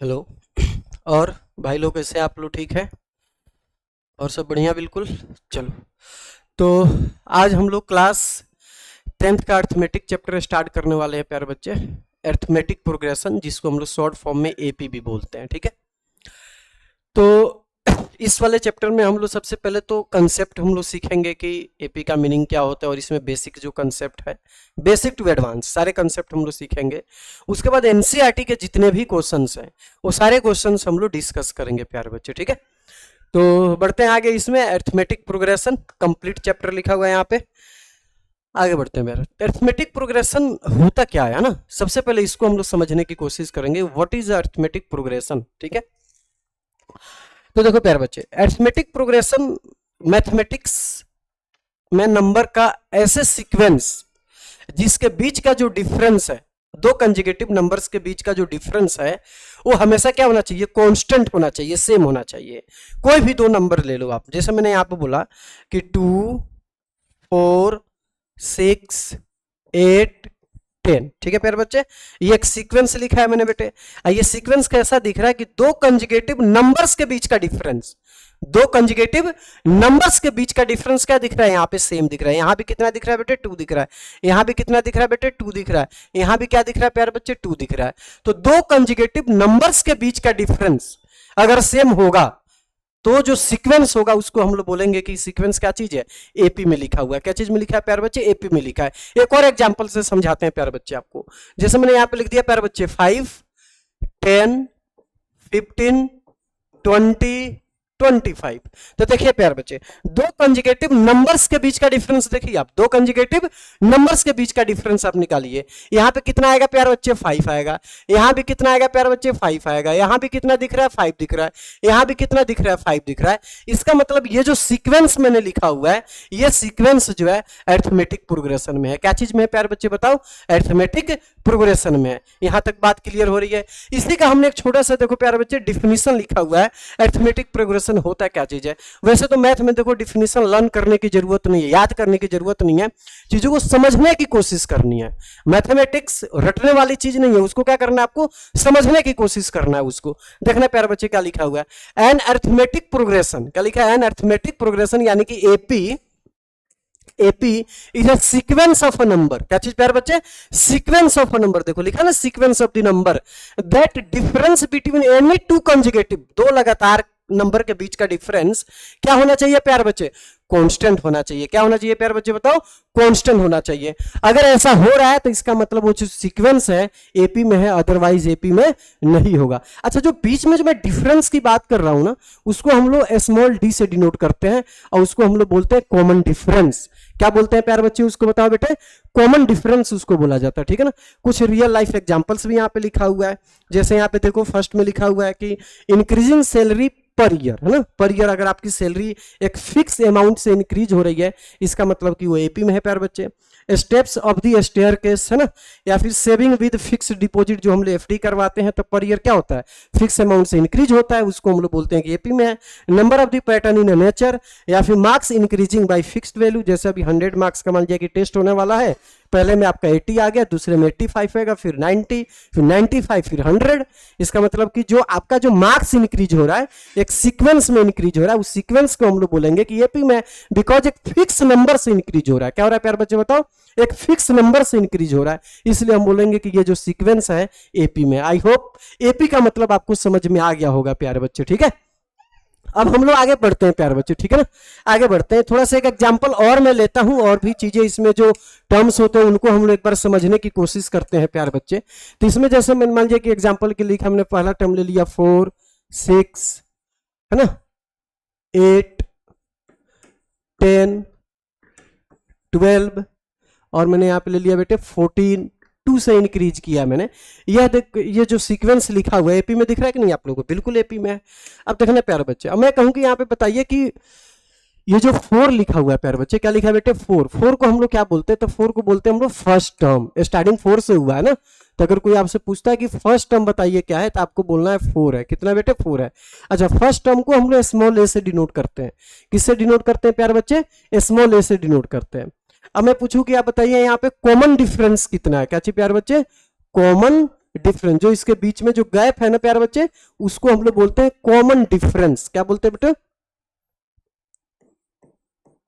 Hello. और भाई लोग कैसे हैं? आप लोग ठीक है? और सब बढ़िया? बिल्कुल। चलो, तो आज हम लोग क्लास 10th का अर्थमेटिक चैप्टर स्टार्ट करने वाले हैं प्यारे बच्चे। अर्थमेटिक प्रोग्रेशन, जिसको हम लोग शॉर्ट फॉर्म में एपी भी बोलते हैं, ठीक है। तो इस वाले चैप्टर में हम लोग सबसे पहले तो कंसेप्ट हम लोग सीखेंगे कि एपी का मीनिंग क्या होता है, और इसमें बेसिक जो कंसेप्ट है, बेसिक टू एडवांस सारे कंसेप्ट हम लोग सीखेंगे। उसके बाद एनसीईआरटी के जितने भी क्वेश्चंस हैं वो सारे क्वेश्चंस हम लोग डिस्कस करेंगे प्यारे बच्चे, ठीक है। तो बढ़ते हैं आगे। इसमें अर्थमेटिक प्रोग्रेशन कंप्लीट चैप्टर लिखा हुआ है यहाँ पे। आगे बढ़ते हैं मेरा। अर्थमेटिक प्रोग्रेशन होता क्या है ना, सबसे पहले इसको हम लोग समझने की कोशिश करेंगे। व्हाट इज अर्थमेटिक प्रोग्रेशन, ठीक है। तो देखो प्यारे बच्चे, अरिथमेटिक प्रोग्रेशन मैथमेटिक्स में नंबर का ऐसे सीक्वेंस जिसके बीच का जो डिफरेंस है, दो कंजुगेटिव नंबर्स के बीच का जो डिफरेंस है वो हमेशा क्या होना चाहिए? कांस्टेंट होना चाहिए, सेम होना चाहिए। कोई भी दो नंबर ले लो आप, जैसे मैंने यहाँ पे बोला कि 2, 4, 6, 8, 10, ठीक है प्यारे बच्चे। ये एक सीक्वेंस लिखा है मैंने बेटे। ये सीक्वेंस कैसा दिख रहा है कि दो कंजुगेटिव नंबर्स के बीच का डिफरेंस, दो कंजुगेटिव नंबर्स के बीच का डिफरेंस क्या दिख रहा है? यहाँ पे सेम दिख रहा है। यहाँ भी कितना दिख रहा है बेटे? 2 दिख रहा है। यहाँ भी कितना दिख रहा है बेटे? 2 दिख रहा है। यहाँ भी क्या दिख रहा है प्यारे बच्चे? 2 दिख रहा है। तो दो कंजुगेटिव नंबर्स के बीच का डिफरेंस अगर सेम होगा तो जो सीक्वेंस होगा उसको हम लोग बोलेंगे कि सीक्वेंस क्या चीज है? एपी में लिखा हुआ है। क्या चीज में लिखा है प्यारे बच्चे? एपी में लिखा है। एक और एग्जांपल से समझाते हैं प्यारे बच्चे आपको। जैसे मैंने यहाँ पे लिख दिया प्यारे बच्चे 5, 10, 15, 20, 25। तो देखिए प्यारे बच्चे, दो कंजुगेटिव नंबर्स के बीच का डिफरेंस देखिए आप, दो कंजुगेटिव नंबर्स के बीच का डिफरेंस आप निकालिए। यहां पे कितना आएगा प्यारे बच्चे? 5 आएगा। यहां भी कितना आएगा प्यारे बच्चे? 5 आएगा। यहां भी कितना दिख रहा है? 5 दिख रहा है। यहां भी कितना दिख रहा है? 5 दिख रहा है। इसका मतलब ये जो सीक्वेंस मैंने लिखा हुआ है, ये सीक्वेंस जो है अरिथमेटिक प्रोग्रेशन में है। क्या चीज में है प्यारे बच्चे बताओ? अरिथमेटिक प्रोग्रेशन में है। यहां तक बात क्लियर हो रही है? इसी का हमने एक छोटा सा देखो प्यारे बच्चे डिफिनीशन लिखा हुआ है। अरिथमेटिक प्रोग्रेशन होता क्या चीज है? वैसे तो मैथ में देखो डिफिनीशन लर्न करने की जरूरत नहीं है, याद करने की जरूरत नहीं है, चीजों को समझने की कोशिश करनी है। मैथमेटिक्स रटने वाली चीज नहीं है, उसको क्या करना है? आपको समझने की कोशिश करना है। उसको देखना प्यारे बच्चे क्या लिखा हुआ है। एन अरिथमेटिक प्रोग्रेशन, क्या लिखा है? एन अरिथमेटिक प्रोग्रेशन यानी कि AP is a sequence of a number. क्या चीज प्यारे बच्चे? Sequence of a number. देखो लिखा ना, sequence of the number that difference between any two conjugative, दो लगातार नंबर के बीच का डिफरेंस क्या होना चाहिए प्यारे बच्चे? कांस्टेंट होना चाहिए। क्या होना चाहिए प्यारे बच्चे बताओ? कांस्टेंट होना चाहिए। अगर ऐसा हो रहा है तो इसका मतलब वो जो सीक्वेंस है एपी में है, अदरवाइज एपी में नहीं होगा। अच्छा, जो बीच में जो मैं डिफरेंस की बात कर रहा हूं ना, उसको हम लोग स्मॉल डी से डिनोट करते हैं और उसको हम लोग बोलते हैं कॉमन डिफरेंस। क्या बोलते हैं प्यारे बच्चे? उसको बताओ बेटे। कॉमन डिफरेंस उसको बोला जाता है, ठीक है ना। कुछ रियल लाइफ एग्जांपल्स भी यहाँ पे लिखा हुआ है। जैसे यहाँ पे देखो फर्स्ट में लिखा हुआ है कि इंक्रीजिंग सैलरी पर ईयर, है ना। पर ईयर अगर आपकी सैलरी एक फिक्स अमाउंट से इंक्रीज हो रही है, इसका मतलब कि वो एपी में है प्यारे बच्चे। स्टेप्स ऑफ द स्टेयरकेस, है ना, या फिर सेविंग विद फिक्स डिपॉजिट, जो हम लोग एफडी करवाते हैं तो पर ईयर क्या होता है? फिक्स अमाउंट से इंक्रीज होता है, उसको हम लोग बोलते हैं कि एपी में है। Number of the pattern in nature, या फिर marks increasing by fixed value, जैसे अभी 100 मार्क्स का मान लिया कि टेस्ट होने वाला है, पहले में आपका 80 आ गया, दूसरे में 85 आएगा, फिर 90, फिर 95, फिर 100। इसका मतलब कि जो आपका जो मार्क्स इंक्रीज हो रहा है एक सीक्वेंस में इंक्रीज हो रहा है, उस सीक्वेंस को हम लोग बोलेंगे कि एपी में, बिकॉज एक फिक्स नंबर से इंक्रीज हो रहा है। क्या हो रहा है प्यारे बच्चे बताओ? एक फिक्स नंबर से इंक्रीज हो रहा है, इसलिए हम बोलेंगे कि ये जो सीक्वेंस है एपी में। आई होप एपी का मतलब आपको समझ में आ गया होगा प्यारे बच्चे, ठीक है। अब हम लोग आगे बढ़ते हैं प्यारे बच्चे, ठीक है ना। आगे बढ़ते हैं, थोड़ा सा एक एग्जांपल और मैं लेता हूं, और भी चीजें इसमें जो टर्म्स होते हैं उनको हम लोग एक बार समझने की कोशिश करते हैं प्यारे बच्चे। तो इसमें जैसे मैंने मान लिया कि एग्जांपल के लिए हमने पहला टर्म ले लिया 4, 6, है ना, 8, 10, 12, और मैंने यहाँ पे ले लिया बेटे 14, 2 से इंक्रीज किया मैंने। यह देख, ये जो सीक्वेंस लिखा हुआ है एपी में दिख रहा है कि नहीं आप लोगों को? बिल्कुल एपी में है। अब देखना प्यारे बच्चे, अब मैं कहूँ कि यहाँ पे बताइए कि ये जो 4 लिखा हुआ है प्यारे बच्चे, क्या लिखा है बेटे? 4 को हम लोग क्या बोलते हैं? तो 4 को बोलते हैं हम लोग फर्स्ट टर्म। स्टार्टिंग 4 से हुआ है ना, तो अगर कोई आपसे पूछता है कि फर्स्ट टर्म बताइए क्या है, तो आपको बोलना है 4 है। कितना बेटे? 4 है। अच्छा, फर्स्ट टर्म को हम लोग स्मॉल ए से डिनोट करते हैं। किससे डिनोट करते हैं प्यारे बच्चे? स्मॉल ए से डिनोट करते हैं। अब मैं पूछूं कि आप बताइए यहाँ पे कॉमन डिफरेंस कितना है? क्या चाहिए प्यारे बच्चे? कॉमन डिफरेंस, जो इसके बीच में जो गैप है ना प्यारे बच्चे, उसको हम लोग बोलते हैं कॉमन डिफरेंस। क्या बोलते हैं बेटा?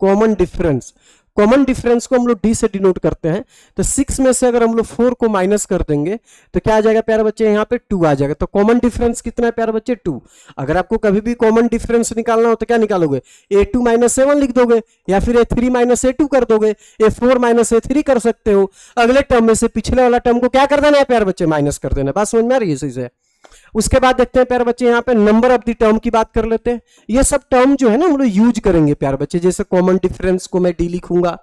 Common difference. कॉमन डिफरेंस को हम लोग डी से डिनोट करते हैं। तो 6 में से अगर हम लोग 4 को माइनस कर देंगे तो क्या आ जाएगा प्यारे बच्चे? यहाँ पे 2 आ जाएगा। तो कॉमन डिफरेंस कितना है प्यारे बच्चे? 2। अगर आपको कभी भी कॉमन डिफरेंस निकालना हो तो क्या निकालोगे? a2 माइनस a1 लिख दोगे, या फिर a3 माइनस a2 कर दोगे, a4 माइनस a3 कर सकते हो। अगले टर्म में से पिछले वाला टर्म को क्या कर देना है प्यारे बच्चे? माइनस कर देना। बात समझ में आ रही है इसी से? उसके बाद देखते हैं प्यारे बच्चे यहाँ पे नंबर ऑफ द टर्म की बात कर लेते हैं। ये सब टर्म जो है ना हम लोग यूज करेंगे प्यारे बच्चे। जैसे कॉमन डिफरेंस को मैं डी लिखूंगा,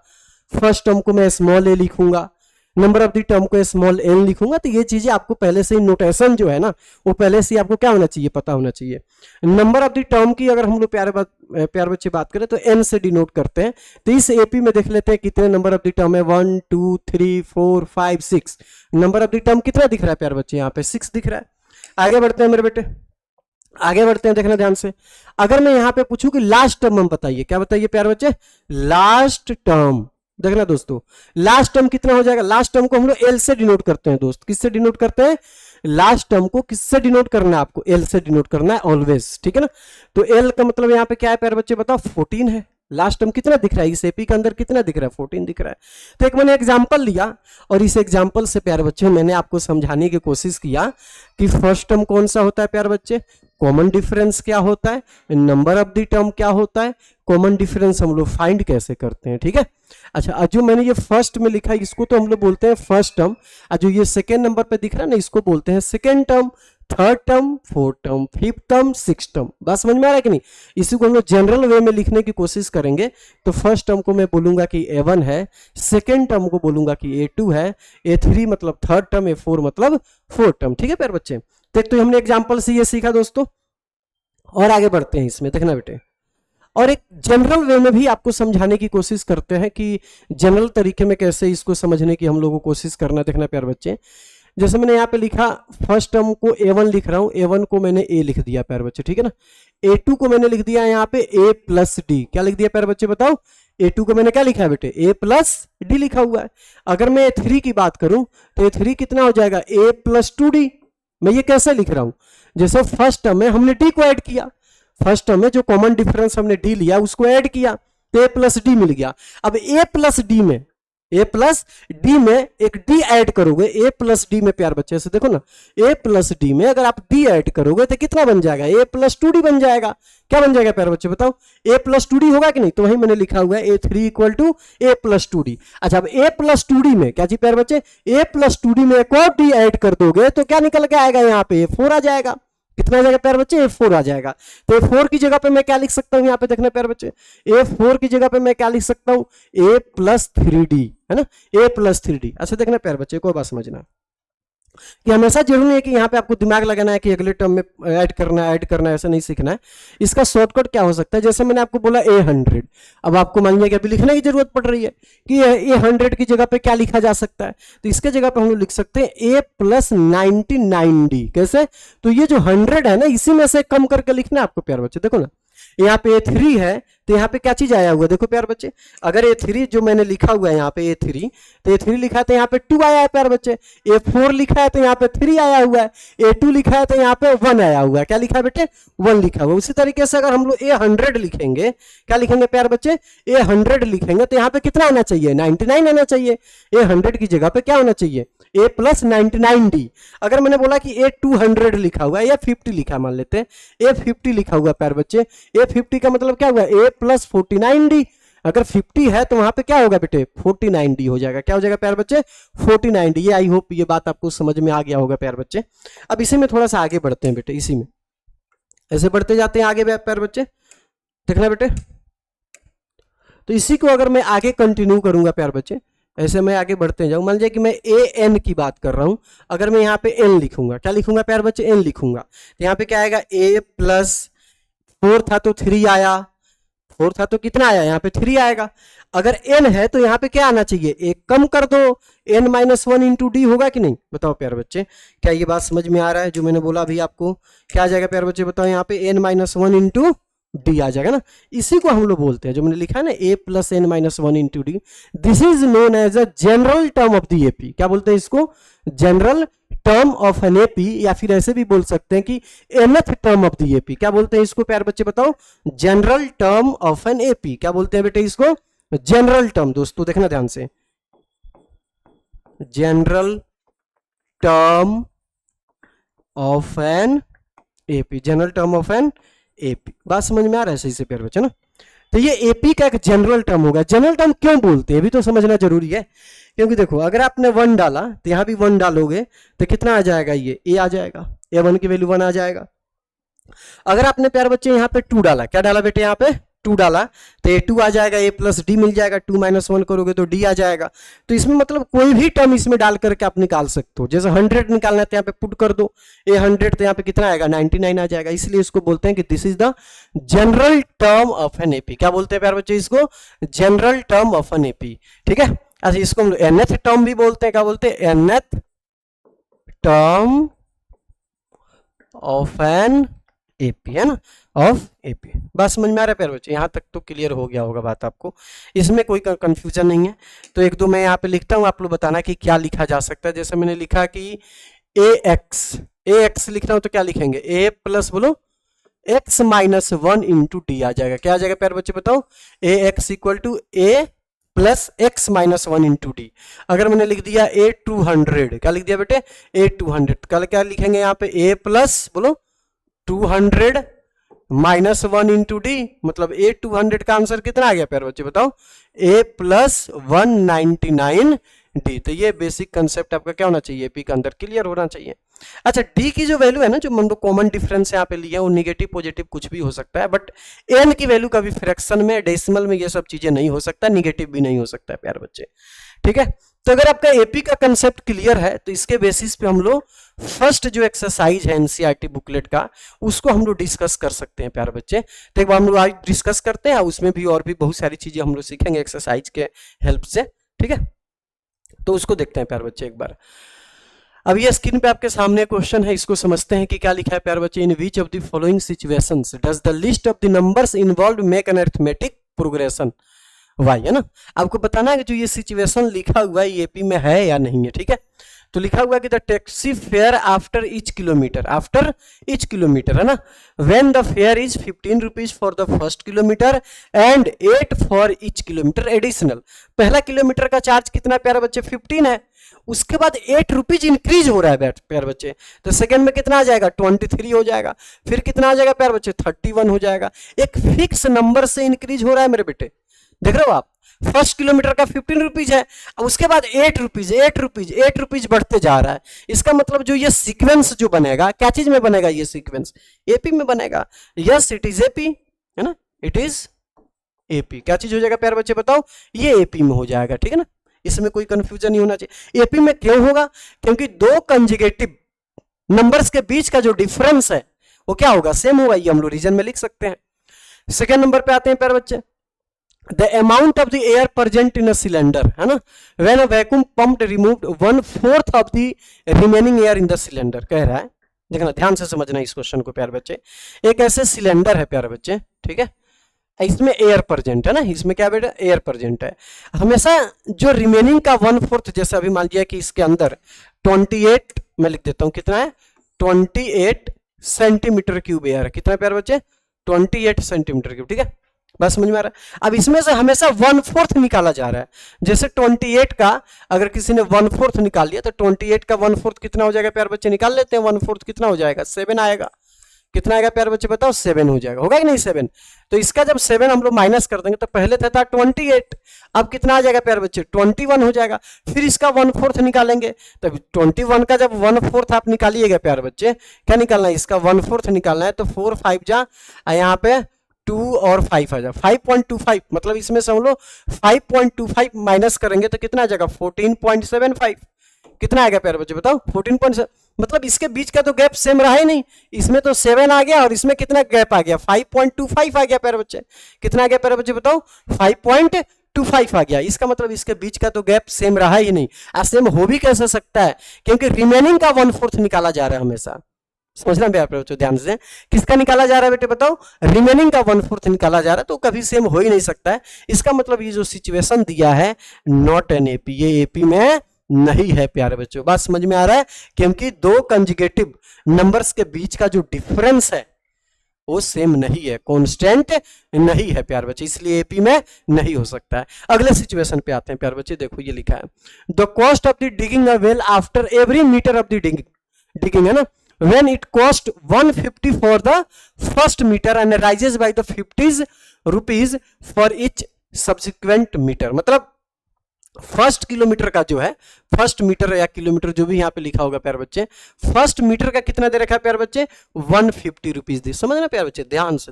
फर्स्ट टर्म को मैं स्मॉल ए लिखूंगा, नंबर ऑफ द टर्म को स्मॉल एन लिखूंगा। तो ये चीजें आपको पहले से ही नोटेशन जो है ना वो पहले से ही आपको क्या होना चाहिए? पता होना चाहिए। नंबर ऑफ द टर्म की अगर हम लोग प्यारे बच्चे बात करें तो एन से डिनोट करते हैं। तो इस एपी में देख लेते हैं कितने नंबर ऑफ द टर्म है। 1 2 3 4 5 6 नंबर ऑफ द टर्म कितना दिख रहा है प्यारे बच्चे? यहाँ पे 6 दिख रहा है। आगे बढ़ते हैं मेरे बेटे, आगे बढ़ते हैं, देखना ध्यान से। अगर मैं यहां पे पूछूं कि लास्ट टर्म हम बताइए, क्या बताइए प्यारे बच्चे? Last term. देखना दोस्तों, लास्ट टर्म कितना हो जाएगा? लास्ट टर्म को हम लोग एल से डिनोट करते हैं दोस्त। किससे डिनोट करते हैं? लास्ट टर्म को किससे डिनोट करना है आपको? एल से डिनोट करना है ऑलवेज, ठीक है ना। तो एल का मतलब यहाँ पे क्या है प्यारे बच्चे? बताओ। 14 है। लास्ट टर्म कितना दिख रहा है? इस एपी के अंदर कितना दिख रहा है? 14 दिख रहा है। तो एक मैंने एग्जांपल लिया और इस एग्जांपल से प्यारे बच्चे मैंने आपको समझाने की कोशिश किया कि फर्स्ट टर्म कौन सा होता है प्यारे बच्चे, कॉमन डिफरेंस क्या होता है, नंबर ऑफ द टर्म क्या होता है, कॉमन डिफरेंस हम लोग फाइंड कैसे करते हैं, ठीक है। अच्छा, जो मैंने ये फर्स्ट में लिखा है इसको तो हम लोग बोलते हैं फर्स्ट टर्म, और जो ये सेकेंड नंबर पे दिख रहा है ना इसको बोलते हैं second term, third term, fourth term, fifth term, six term. बात समझ में आ रहा है कि नहीं? इसी को हम लोग जनरल वे में लिखने की कोशिश करेंगे। तो फर्स्ट टर्म को मैं बोलूंगा कि A1 है, सेकेंड टर्म को बोलूंगा कि A2 है, A3 मतलब थर्ड टर्म, A4 मतलब फोर्थ टर्म, ठीक है प्यारे बच्चे। तो हमने एग्जाम्पल से ये सीखा दोस्तों, और आगे बढ़ते हैं इसमें, देखना बेटे। और एक जनरल वे में भी आपको समझाने की कोशिश करते हैं कि जनरल तरीके में कैसे इसको समझने की हम लोगों को कोशिश करना, देखना प्यारे बच्चे। जैसे मैंने यहाँ पे लिखा फर्स्ट टर्म को A1 लिख रहा हूँ, A1 को मैंने A लिख दिया प्यारे बच्चे, ठीक है ना। A2 को मैंने लिख दिया यहाँ पे A प्लस डी। क्या लिख दिया प्यारे बच्चे बताओ? A2 को मैंने क्या लिखा है बेटे? A प्लस डी लिखा हुआ है। अगर मैं A3 की बात करूं तो A3 कितना हो जाएगा? A plus 2D। मैं ये कैसे लिख रहा हूं? जैसे फर्स्ट टर्म में हमने डी को ऐड किया, फर्स्ट टर्म में जो कॉमन डिफरेंस हमने डी लिया उसको ऐड किया तो A प्लस डी मिल गया। अब A प्लस डी में, A प्लस डी में एक डी ऐड करोगे, A प्लस डी में प्यार बच्चे से देखो ना, A प्लस डी में अगर आप डी ऐड करोगे तो कितना बन जाएगा? A प्लस 2D बन जाएगा। क्या बन जाएगा प्यार बच्चे बताओ? A प्लस 2D होगा कि नहीं? तो वही मैंने लिखा हुआ है A3 equal to A plus 2D। अच्छा, अब A प्लस 2D में क्या जी प्यार बच्चे? A प्लस 2D में एक और डी ऐड कर दोगे तो क्या निकल के आएगा? यहाँ पे A4 आ जाएगा। कितना आ जाएगा प्यार बच्चे? A4 आ जाएगा। तो A4 की जगह पे मैं क्या लिख सकता हूं? यहाँ पे देखना प्यार बच्चे, A4 की जगह पे मैं क्या लिख सकता हूं? A प्लस 3D, है ना, A प्लस 3D। अच्छा देखना प्यार बच्चे, कोई बात समझना कि हमेशा जरूरी नहीं है कि यहाँ पे आपको दिमाग लगाना है कि अगले टर्म में ऐड करना है, ऐसा नहीं सीखना है। इसका शॉर्टकट क्या हो सकता है? जैसे मैंने आपको बोला A100, अब आपको मान लिया कि अभी लिखने की जरूरत पड़ रही है कि A100 की जगह पे क्या लिखा जा सकता है, तो इसके जगह पे हम लोग लिख सकते हैं A प्लस 99D। कैसे? तो ये जो 100 है ना, इसी में से कम करके लिखना है आपको प्यार बच्चे। देखो ना, यहाँ पे A3 है तो यहाँ पे क्या चीज आया हुआ है? देखो प्यार बच्चे, अगर A3 जो मैंने लिखा हुआ है यहाँ पे A3, तो A3 लिखा है तो यहाँ पे 2 आया है प्यार बच्चे। A4 लिखा है तो यहाँ पे 3 आया हुआ है। A2 लिखा है तो यहाँ पे 1 आया हुआ है। क्या लिखा है बेटे? 1 लिखा हुआ है। उसी तरीके से अगर हम लोग A100 लिखेंगे, क्या लिखेंगे प्यार बच्चे? A100 लिखेंगे तो यहाँ पे कितना आना चाहिए? 99 आना चाहिए। A100 की जगह पे क्या होना चाहिए? A plus 99D। अगर मैंने बोला कि A200 लिखा हुआ है या 50 लिखा, मान लेते हैं A50 लिखा हुआ प्यार बच्चे, A50 का मतलब क्या हुआ? A plus 49D। अगर 50 है तो वहां पे क्या होगा बेटे? 49D हो जाएगा। क्या हो जाएगा प्यार बच्चे? 49D। ये आई होप ये बात आपको समझ में आ गया होगा प्यार बच्चे। अब इसी में थोड़ा सा आगे बढ़ते हैं बेटे, इसी में ऐसे बढ़ते जाते हैं आगे प्यार बच्चे, देखना बेटे। तो इसी को अगर मैं आगे कंटिन्यू करूंगा प्यार बच्चे, ऐसे मैं आगे बढ़ते जाऊं, मान लीजिए कि मैं AN की बात कर रहा हूं, अगर मैं यहाँ पे N लिखूंगा, क्या लिखूंगा प्यार बच्चे? N लिखूंगा तो यहाँ पे क्या आएगा? A प्लस 4 था तो 3 आया, 4 था तो कितना आया? यहाँ पे 3 आएगा। अगर N है तो यहाँ पे क्या आना चाहिए? एक कम कर दो, N माइनस 1 इंटू डी होगा कि नहीं? बताओ प्यार बच्चे, क्या ये बात समझ में आ रहा है जो मैंने बोला अभी आपको? क्या आ जाएगा प्यार बच्चे बताओ? यहाँ पे N माइनस 1 इंटू डी आ जाएगा ना। इसी को हम लोग बोलते हैं, जो मैंने लिखा है ना, A plus N minus 1 into D. This is known as a general term of the AP। क्या बोलते हैं इसको? General term of an AP, या फिर ऐसे भी बोल सकते हैं कि nth term of the AP. क्या बोलते हैं इसको प्यारे बच्चे बताओ? General term of an AP. क्या बोलते हैं बेटे इसको? General term. दोस्तों देखना ध्यान से, general term of an AP, general term of an AP. बात समझ में आ रहा है सही से प्यारे बच्चे ना? तो ये एपी का एक जनरल टर्म होगा। जनरल टर्म क्यों बोलते हैं भी तो समझना जरूरी है, क्योंकि देखो अगर आपने 1 डाला तो यहां भी 1 डालोगे तो कितना आ जाएगा? ये ए आ जाएगा, A1 की वैल्यू 1 आ जाएगा। अगर आपने प्यारे बच्चे यहाँ पे 2 डाला, क्या डाला बेटे? यहाँ पे 2 डाला तो A2 आ जाएगा, A प्लस डी मिल जाएगा, 2 माइनस 1 करोगे तो D आ जाएगा। तो इसमें मतलब कोई भी टर्म इसमें डाल करके आप निकाल सकते हो। जैसे 100 निकालना है तो यहाँ पे पुट कर दो A100, तो यहाँ पे कितना आएगा? 99 आ जाएगा। इसलिए इसको बोलते हैं कि this is the general term of an AP. क्या बोलते हैं प्यारे बच्चे इसको? General term of an AP. ठीक है। अच्छा, इसको हम nth टर्म भी बोलते हैं। क्या बोलते हैं? nth term of an AP, है ना? Of AP. बात समझ में आ रहा है प्यारे बच्चे? यहां तक तो क्लियर हो गया होगा बात आपको, इसमें कोई कंफ्यूजन नहीं है। तो एक दो मैं यहाँ पे लिखता हूँ, आप लोग बताना कि क्या लिखा जा सकता है। जैसे मैंने लिखा कि ए एक्स लिखना हो तो क्या लिखेंगे? ए प्लस बोलो एक्स माइनस 1 इंटू डी आ जाएगा। क्या आ जाएगा प्यारे बच्चे बताओ? A x equal to A plus x minus 1 into D. अगर मैंने लिख दिया A200, क्या लिख दिया बेटे? A200, कल क्या लिखेंगे यहाँ पे? A प्लस बोलो 200 माइनस 1 इंटू डी, मतलब A200 का आंसर कितना आ गया प्यारे बच्चे बताओ? A plus 199 D. तो ये बेसिक कंसेप्ट आपका क्या होना चाहिए? एपी के अंदर क्लियर होना चाहिए। अच्छा, डी की जो वैल्यू है ना, जो हम लोग कॉमन डिफरेंस यहाँ पे लिए वो नेगेटिव पॉजिटिव कुछ भी हो सकता है, बट एन की वैल्यू कभी फ्रैक्शन में, डेसिमल में ये सब चीजें नहीं हो सकता, नेगेटिव भी नहीं हो सकता है प्यारे बच्चे। ठीक है। तो अगर आपका एपी का कंसेप्ट क्लियर है तो इसके बेसिस पे हम लोग फर्स्ट जो एक्सरसाइज है एनसीईआरटी बुकलेट का, उसको हम लोग डिस्कस कर सकते हैं प्यारे बच्चे। तो एक बार हम लोग आज डिस्कस करते हैं, उसमें भी और भी बहुत सारी चीजें हम लोग सीखेंगे एक्सरसाइज के हेल्प से। ठीक है, तो उसको देखते हैं प्यारे बच्चे एक बार। अब ये स्क्रीन पे आपके सामने क्वेश्चन है, इसको समझते हैं कि क्या लिखा है प्यारे बच्चे। In which of the following situations does the list of the numbers involve make an arithmetic progression? Why, है ना? आपको बताना है कि जो ये सिचुएशन लिखा हुआ है ये एपी में है या नहीं है। ठीक है, तो लिखा हुआ है कि the taxi fare after each kilometre, after each kilometre, है ना? When the fair is 15 rupees for the first kilometre and 8 for each kilometre additional. पहला किलोमीटर का चार्ज कितना प्यारे बच्चे? 15 है। उसके बाद 8 रुपीज इंक्रीज हो रहा है प्यारे बच्चे, तो सेकंड में कितना आ जाएगा? 23 हो जाएगा। फिर कितना आ जाएगा प्यारे बच्चे? 31 हो जाएगा। एक फिक्स नंबर से इंक्रीज हो रहा है मेरे बेटे, देख रहे हो आप? फर्स्ट किलोमीटर का 15 रुपीज है, उसके बाद 8 रुपीज 8 रुपीज 8 रुपीज बढ़ते जा रहा है। इसका मतलब जो ये सीक्वेंस जो बनेगा, क्या चीज में बनेगा? ये सीक्वेंस एपी में बनेगा। यस, इट इज एपी, है ना? It is AP. क्या चीज हो जाएगा प्यारे बच्चे बताओ? ये एपी में हो जाएगा। ठीक है ना, इसमें कोई कंफ्यूजन नहीं होना चाहिए। एपी में क्यों होगा? क्योंकि दो कंजुगेटिव नंबर्स के बीच का जो डिफरेंस है वो क्या होगा? सेम होगा। ये हम लोग रीजन में लिख सकते हैं। सेकेंड नंबर पे आते हैं प्यारे बच्चे, the amount of the air present in a cylinder, है ना? when a vacuum pumped removed 1/4 of the remaining air in the cylinder, कह रहा है। देखना ध्यान से समझना इस क्वेश्चन को प्यारे बच्चे। एक ऐसे सिलेंडर है प्यारे बच्चे, ठीक है, इसमें एयर प्रेजेंट है ना, इसमें क्या बेटा? एयर प्रेजेंट है। हमेशा जो रिमेनिंग का 1/4, जैसे अभी मान लिया कि इसके अंदर 28, मैं लिख देता हूं कितना है? 28 सेंटीमीटर क्यूब एयर है। कितना प्यारे बच्चे? 28 सेंटीमीटर क्यूब। ठीक है, बस समझ में आ रहा है? अब इसमें से हमेशा 1/4 निकाला जा रहा है। जैसे 28 का अगर किसी ने 1/4 निकाल लिया तो 28 का 1/4 कितना हो जाएगा प्यारे बच्चे? निकाल लेते हैं। 1/4 कितना हो जाएगा? 7 आएगा। कितना आएगा प्यारे बच्चे बताओ? 7 हो जाएगा। होगा कि नहीं 7? तो इसका जब 7 हम लोग माइनस कर देंगे तो पहले था 28, अब कितना आ जाएगा प्यारे बच्चे? 21 हो जाएगा। फिर इसका 1/4 निकालेंगे तो 21 का जब 1/4 आप निकालिएगा प्यारे बच्चे, क्या निकालना है? इसका 1/4 निकालना है। तो 4 5 जा, यहाँ पे 2 और 5 आ जाए 5.25, मतलब इसमें से हम लोग 5.25 माइनस करेंगे तो कितना आ जाएगा? 14.75। कितना आएगा प्यारे बच्चे बताओ? 14.7। मतलब इसके बीच का तो गैप सेम रहा ही नहीं। इसमें तो 7 आ गया और इसमें कितना गैप आ गया? 5.25 आ गया प्यारे बच्चे। कितना आ गया प्यारे बच्चे बताओ? 5.25 आ गया। इसका मतलब इसके बीच का तो गैप सेम रहा ही नहीं। सेम हो भी कैसे सकता है? क्योंकि रिमेनिंग का 1/4 निकाला जा रहा है हमेशा। समझना प्यारे बच्चों ध्यान से, किसका निकाला जा रहा है बेटे बताओ? रिमेनिंग का 1/4 निकाला जा रहा है, तो कभी सेम हो ही नहीं सकता है। इसका मतलब ये जो सिचुएशन दिया है नॉट एन एपी, ये एपी में नहीं है प्यारे बच्चों। बात समझ में आ रहा है? क्योंकि दो कंजुगेटिव नंबर्स के बीच का जो डिफरेंस है वो सेम नहीं है, कांस्टेंट नहीं है प्यारे बच्चे, इसलिए एपी में नहीं हो सकता है। अगले सिचुएशन पे आते हैं प्यारे बच्चे। देखो ये लिखा है, the cost of the digging a well after every metre of the digging है ना, when it cost 150 for the first meter and rises by the 50 rupees for each subsequent meter। मतलब फर्स्ट किलोमीटर का जो है, first metre या kilometre जो भी यहाँ पे लिखा होगा प्यारे बच्चे, फर्स्ट मीटर का कितना दे रखा है प्यारे बच्चे, 150 रुपीज दी। समझना प्यारे बच्चे, ध्यान से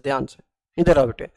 इधर आओ बेटे।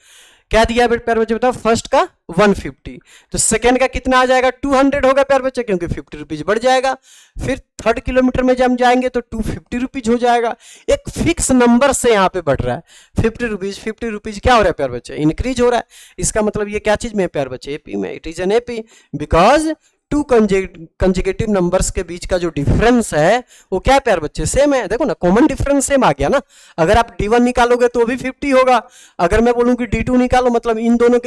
क्या दिया है प्यारे बच्चे बताओ, फर्स्ट का 150, तो सेकंड का कितना आ जाएगा, 200 होगा प्यारे बच्चे, क्योंकि 50 रुपीज बढ़ जाएगा। फिर थर्ड किलोमीटर में जब हम जाएंगे तो 250 रुपीज हो जाएगा। एक फिक्स नंबर से यहाँ पे बढ़ रहा है, 50 रुपीज क्या हो रहा है प्यारे बच्चे, इंक्रीज हो रहा है। इसका मतलब ये क्या चीज में है प्यारे बच्चे, एपी में। It is an AP because two conjugative numbers के बीच का जो डिफरेंस है वो क्या है प्यार बच्चे, सेम है। देखो ना, कॉमन डिफरेंस सेम आ गया ना। अगर आप D1 निकालोगे तो भी 50 होगा, अगर मैं बोलूं कि D2 निकालो मतलब इन दोनों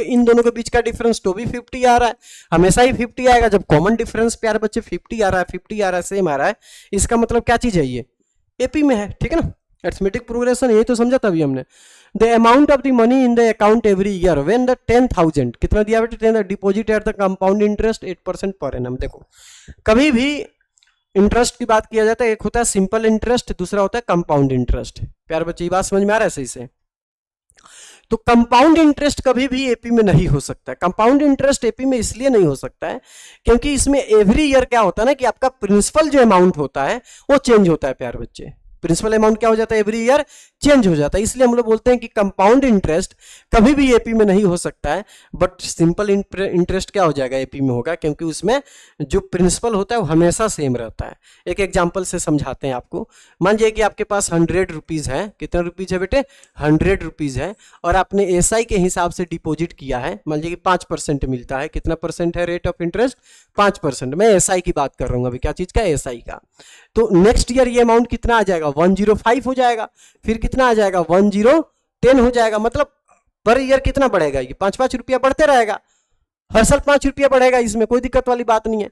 के बीच का डिफरेंस तो भी 50 आ रहा है, हमेशा ही 50 आएगा। जब कॉमन डिफरेंस प्यार बच्चे 50 आ रहा है, 50 आ रहा है, सेम आ रहा है, इसका मतलब क्या चीज है, ये एपी में है। ठीक है ना, अरिथमेटिक प्रोग्रेशन यही तो समझा था अभी हमने। The amount of the money in the account every year when the 10,000 कितना दिया बेटे, 10 deposit at the compound interest 8% per annum. देखो कभी भी इंटरेस्ट की बात किया जाता है, एक होता है सिंपल इंटरेस्ट, दूसरा होता है कंपाउंड इंटरेस्ट। प्यारे बच्चे ये बात समझ में आ रहा है सही से? तो कंपाउंड इंटरेस्ट कभी भी एपी में नहीं हो सकता है। कंपाउंड इंटरेस्ट एपी में इसलिए नहीं हो सकता है क्योंकि इसमें एवरी ईयर क्या होता है ना कि आपका प्रिंसिपल जो अमाउंट होता है वो चेंज होता है प्यारे बच्चे। प्रिंसिपल अमाउंट क्या हो जाता है, एवरी ईयर चेंज हो जाता है। इसलिए हम लोग बोलते हैं कि कंपाउंड इंटरेस्ट कभी भी एपी में नहीं हो सकता है, बट सिंपल इंटरेस्ट क्या हो जाएगा, एपी में होगा, क्योंकि उसमें जो प्रिंसिपल होता है वो हमेशा सेम रहता है। एक एग्जांपल से समझाते हैं आपको। मान लीजिए कि आपके पास 100 रुपीज है, कितना रुपीज है बेटे, 100 रुपीज है, और आपने एसआई के हिसाब से डिपॉजिट किया है। मान लीजिए कि 5% मिलता है, कितना परसेंट है रेट ऑफ इंटरेस्ट, 5%। मैं एसआई की बात कर रहा हूँ अभी, क्या चीज का, एसआई का। तो नेक्स्ट ईयर ये अमाउंट कितना आ जाएगा, 105 हो जाएगा, फिर कितना आ जाएगा, 1010 हो जाएगा। मतलब पर ईयर कितना बढ़ेगा, ये 5-5 रुपया बढ़ते रहेगा, हर साल 5 रुपया बढ़ेगा, इसमें कोई दिक्कत वाली बात नहीं है।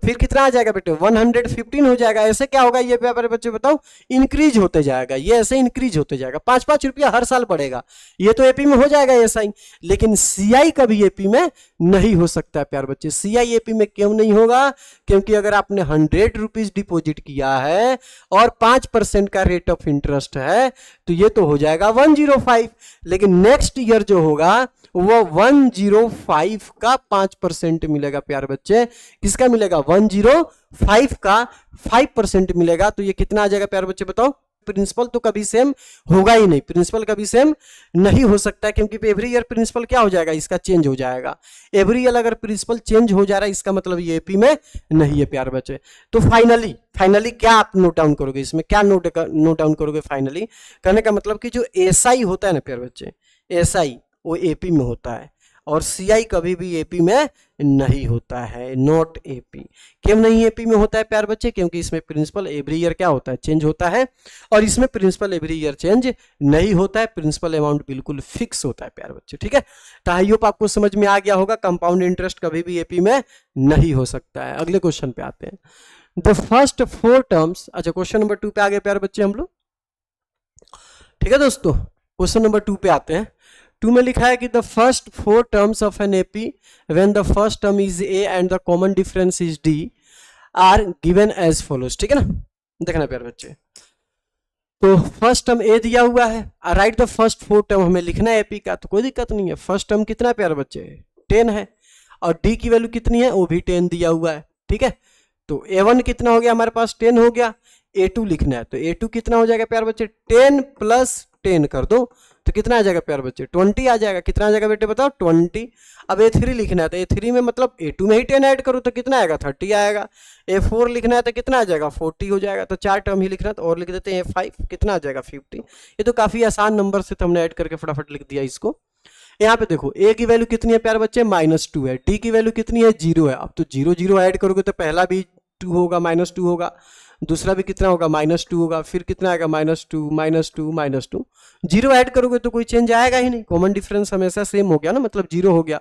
फिर कितना आ जाएगा बेटे, 115 हो जाएगा। ऐसे क्या होगा ये पेपर बच्चे बताओ, इंक्रीज होते जाएगा, ये ऐसे इंक्रीज होते जाएगा, 5-5 रुपया हर साल बढ़ेगा। ये तो एपी में हो जाएगा एसआई, लेकिन सीआई कभी एपी में नहीं हो सकता है प्यार बच्चे। सीआई एपी में क्यों नहीं होगा, क्योंकि अगर आपने 100 रुपीज डिपोजिट किया है और 5% का रेट ऑफ इंटरेस्ट है तो ये तो हो जाएगा 105, लेकिन नेक्स्ट ईयर जो होगा वो 105 का 5% मिलेगा प्यारे बच्चे। किसका मिलेगा, 105 का 5% मिलेगा। तो ये कितना आ जाएगा प्यारे बच्चे बताओ। प्रिंसिपल तो कभी सेम होगा ही नहीं, प्रिंसिपल कभी सेम नहीं हो सकता है, क्योंकि एवरी ईयर प्रिंसिपल क्या हो जाएगा, इसका चेंज हो जाएगा। एवरी ईयर अगर प्रिंसिपल चेंज हो जा रहा है इसका मतलब ये एपी में नहीं है प्यारे बच्चे। तो फाइनली क्या आप नोट डाउन करोगे, इसमें क्या नोट डाउन करोगे फाइनली, कहने का मतलब कि जो एसआई होता है ना प्यारे बच्चे, एसआई वो एपी में होता है और सीआई कभी भी एपी में नहीं होता है, नॉट एपी। क्यों नहीं एपी में होता है प्यार बच्चे, क्योंकि इसमें प्रिंसिपल एवरी ईयर क्या होता है, चेंज होता है, और इसमें प्रिंसिपल एवरी ईयर चेंज नहीं होता है, प्रिंसिपल अमाउंट बिल्कुल फिक्स होता है प्यार बच्चे। ठीक है, तो आई होप आपको समझ में आ गया होगा, कंपाउंड इंटरेस्ट कभी भी एपी में नहीं हो सकता है। अगले क्वेश्चन पे आते हैं, द फर्स्ट 4 टर्म्स। अच्छा, क्वेश्चन नंबर 2 पे आ गए प्यार बच्चे हम लोग। ठीक है दोस्तों, क्वेश्चन नंबर 2 पे आते हैं। 2 में लिखा है कि the first 4 terms of an AP when the first term is A and the common difference is D are given as follows. ठीक है ना, देखना प्यारे बच्चे, तो फर्स्ट टर्म ए दिया हुआ है, राइट द फर्स्ट 4 टर्म हमें लिखना है एपी का, तो कोई दिक्कत नहीं है। फर्स्ट टर्म कितना प्यारे बच्चे, 10 है, और डी की वैल्यू कितनी है, वो भी 10 दिया हुआ है। ठीक है, तो A1 कितना हो गया हमारे पास, 10 हो गया। A2 लिखना है, तो A2 कितना हो जाएगा प्यारे बच्चे, 10 + 10 कर दो तो कितना आ जाएगा प्यारे बच्चे, 20 आ जाएगा। कितना आ जाएगा बेटे बताओ, 20। अब A3 लिखना है, तो A3 में मतलब A2 में ही 10 ऐड करो तो कितना आएगा, 30 आएगा। A4 लिखना है तो कितना आ जाएगा, 40 हो जाएगा। तो 4 टर्म ही लिखना है, तो और लिख देते हैं A5, कितना आ जाएगा, 50। ये तो काफी आसान नंबर से तो हमने ऐड करके फटाफट लिख दिया इसको। यहाँ पे देखो A की वैल्यू कितनी है प्यारे बच्चे, -2 है, D की वैल्यू कितनी है, 0 है। अब तो 0 0 ऐड करोगे तो पहला भी 2 होगा, -2 होगा, दूसरा भी कितना होगा, -2 होगा, फिर कितना आएगा, -2 -2 -2। 0 ऐड करोगे तो कोई चेंज आएगा ही नहीं, कॉमन डिफरेंस हमेशा सेम हो गया ना, मतलब 0 हो गया।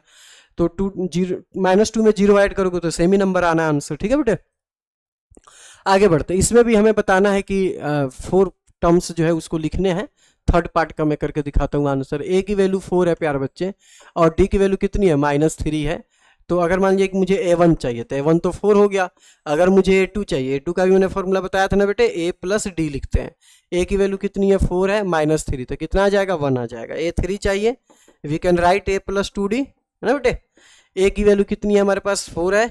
तो -2 में 0 ऐड करोगे तो सेम ही नंबर आना है आंसर। ठीक है बेटे, आगे बढ़ते हैं। इसमें भी हमें बताना है कि 4 टर्म्स जो है उसको लिखने हैं। थर्ड पार्ट का मैं करके दिखाता हूँ आंसर। ए की वैल्यू 4 है प्यारे बच्चे, और डी की वैल्यू कितनी है, -3 है। तो अगर मान लीजिए कि मुझे A1 चाहिए तो A1 तो 4 हो गया। अगर मुझे A2 चाहिए, A2 का भी मैंने फॉर्मूला बताया था ना बेटे, A प्लस डी लिखते हैं। A की वैल्यू कितनी है, 4 है, -3, तो कितना आ जाएगा, 1 आ जाएगा। A3 चाहिए, we can write A plus 2D, है ना बेटे। A की वैल्यू कितनी है हमारे पास, 4 है,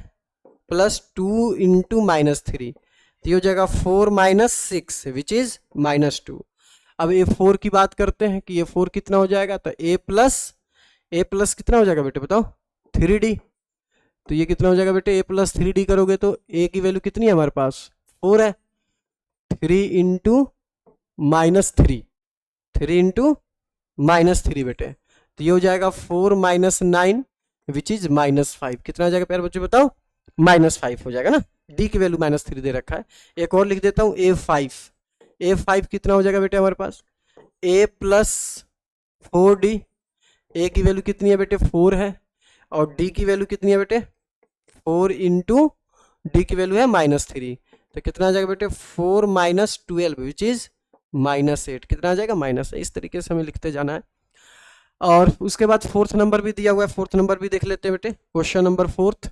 +2 इंटू -3, तो ये हो जाएगा 4 - 6 विच इज -2। अब A4 की बात करते हैं कि A4 कितना हो जाएगा, तो A प्लस कितना हो जाएगा बेटे बताओ, 3D। तो ये कितना हो जाएगा बेटे, A प्लस 3D करोगे तो A की वैल्यू कितनी है हमारे पास, 4 है, 3 इंटू -3, 3 इंटू -3 बेटे, तो ये हो जाएगा 4 - 9 विच इज -5। कितना आ जाएगा प्यारे बच्चों बताओ, -5 हो जाएगा ना। डी की वैल्यू -3 दे रखा है। एक और लिख देता हूँ A5 कितना हो जाएगा बेटे हमारे पास, A प्लस 4D। A की वैल्यू कितनी है बेटे, 4 है, और D की वैल्यू कितनी है बेटे, 4 इंटू डी की वैल्यू है -3, तो कितना आ जाएगा बेटे, 4 - 12 विच इज -8। कितना आ जाएगा, -8। इस तरीके से हमें लिखते जाना है। और उसके बाद फोर्थ नंबर भी दिया हुआ है, फोर्थ नंबर भी देख लेते हैं बेटे। क्वेश्चन नंबर फोर्थ,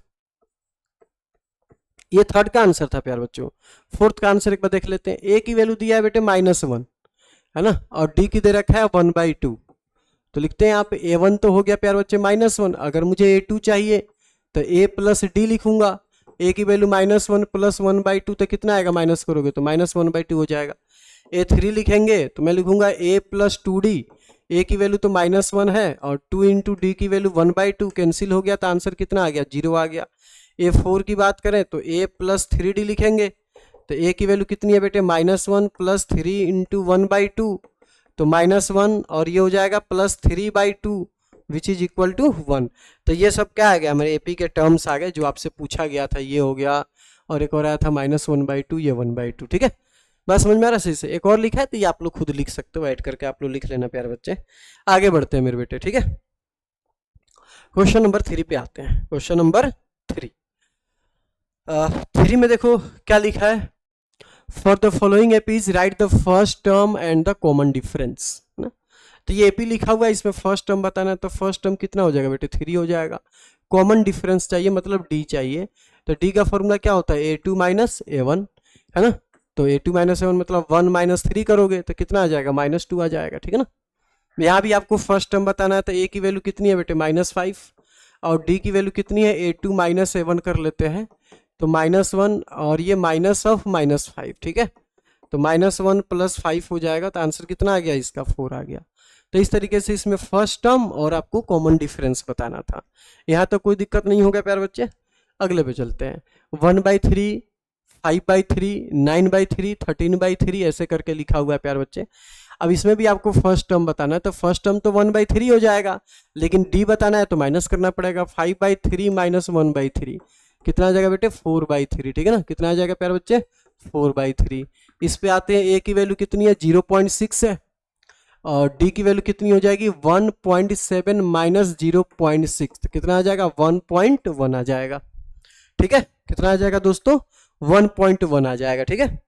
ये थर्ड का आंसर था प्यार बच्चों। फोर्थ का आंसर एक बार देख लेते हैं। ए की वैल्यू दिया है बेटे -1, है ना, और डी की दे रखा है 1/2। तो लिखते हैं यहाँ पे A1 तो हो गया प्यार बच्चे -1। अगर मुझे A2 चाहिए तो A प्लस डी लिखूंगा। A की वैल्यू -1 प्लस 1/2, तो कितना आएगा, माइनस करोगे तो -1/2 हो जाएगा। A3 लिखेंगे तो मैं लिखूंगा A प्लस 2D। A की वैल्यू तो -1 है, और 2 इंटू डी की वैल्यू 1/2, कैंसिल हो गया, तो आंसर कितना आ गया, 0 आ गया। A4 की बात करें तो A प्लस 3D लिखेंगे, तो A की वैल्यू कितनी है बेटे, -1 प्लस 3 इंटू 1/2, तो -1, और ये हो जाएगा +3/2 विच इज इक्वल टू 1। तो ये सब क्या आ गया, हमारे एपी के टर्म्स आ गए जो आपसे पूछा गया था, ये हो गया, और एक और आया था -1/2, ये 1/2। ठीक है, बस समझ में आ रहा सही से। एक और लिखा है तो ये आप लोग खुद लिख सकते हो, ऐड करके आप लोग लिख लेना प्यारे बच्चे। आगे बढ़ते हैं मेरे बेटे, ठीक है। क्वेश्चन नंबर 3 पे आते हैं। क्वेश्चन नंबर 3 में देखो क्या लिखा है, for the following APs right the first term and the common difference, ना। तो ये एपी लिखा हुआ है, इसमें फर्स्ट टर्म बताना है, तो फर्स्ट टर्म कितना हो जाएगा बेटे, 3 हो जाएगा। कॉमन डिफरेंस चाहिए, मतलब डी चाहिए, तो डी का फॉर्मूला क्या होता है, A2 - A1, है ना। तो A2 - A1 मतलब 1 - 3 करोगे तो कितना आ जाएगा, -2 आ जाएगा। ठीक है ना। यहाँ भी आपको फर्स्ट टर्म बताना है, तो A की वैल्यू कितनी है बेटे, -5, और D की वैल्यू कितनी है, A2 - A1 कर लेते हैं, तो -1, और ये -5। ठीक है, तो -1 + 5 हो जाएगा, तो आंसर कितना आ गया इसका, 4 आ गया। तो इस तरीके से इसमें फर्स्ट टर्म और आपको कॉमन डिफरेंस बताना था। यहाँ तो कोई दिक्कत नहीं होगा प्यारे बच्चे। अगले पे चलते हैं। 1/3, 5/3, 9/3, 13/3 ऐसे करके लिखा हुआ है प्यारे बच्चे। अब इसमें भी आपको फर्स्ट टर्म बताना है, तो फर्स्ट टर्म तो 1/3 हो जाएगा, लेकिन डी बताना है तो माइनस करना पड़ेगा। 5/3 - 1/3 कितना आ जाएगा बेटे, 4/3। ठीक है ना, कितना आ जाएगा प्यारे बच्चे, 4/3। इस पे आते हैं, ए की वैल्यू कितनी है, 0.6 है, और डी की वैल्यू कितनी हो जाएगी, 1.7 - 0.6, तो कितना आ जाएगा, 1.1 आ जाएगा। ठीक है, कितना आ जाएगा दोस्तों, 1.1 आ जाएगा। ठीक है,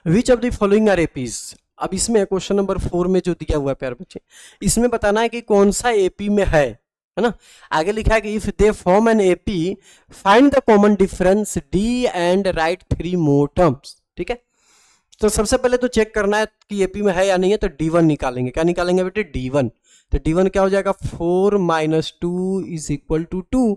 which of the following are APs. अब इसमें क्वेश्चन नंबर 4 में जो दिया हुआ है प्यारे बच्चे, इसमें बताना है कि कौन सा एपी में है ना। आगे लिखा है कि if they form an AP find the common difference D and right 3 more terms. ठीक है, तो सबसे पहले तो चेक करना है कि एपी में है या नहीं है, तो D1 निकालेंगे। क्या निकालेंगे बेटे, D1। तो D1 क्या हो जाएगा, 4 - 2 = 2।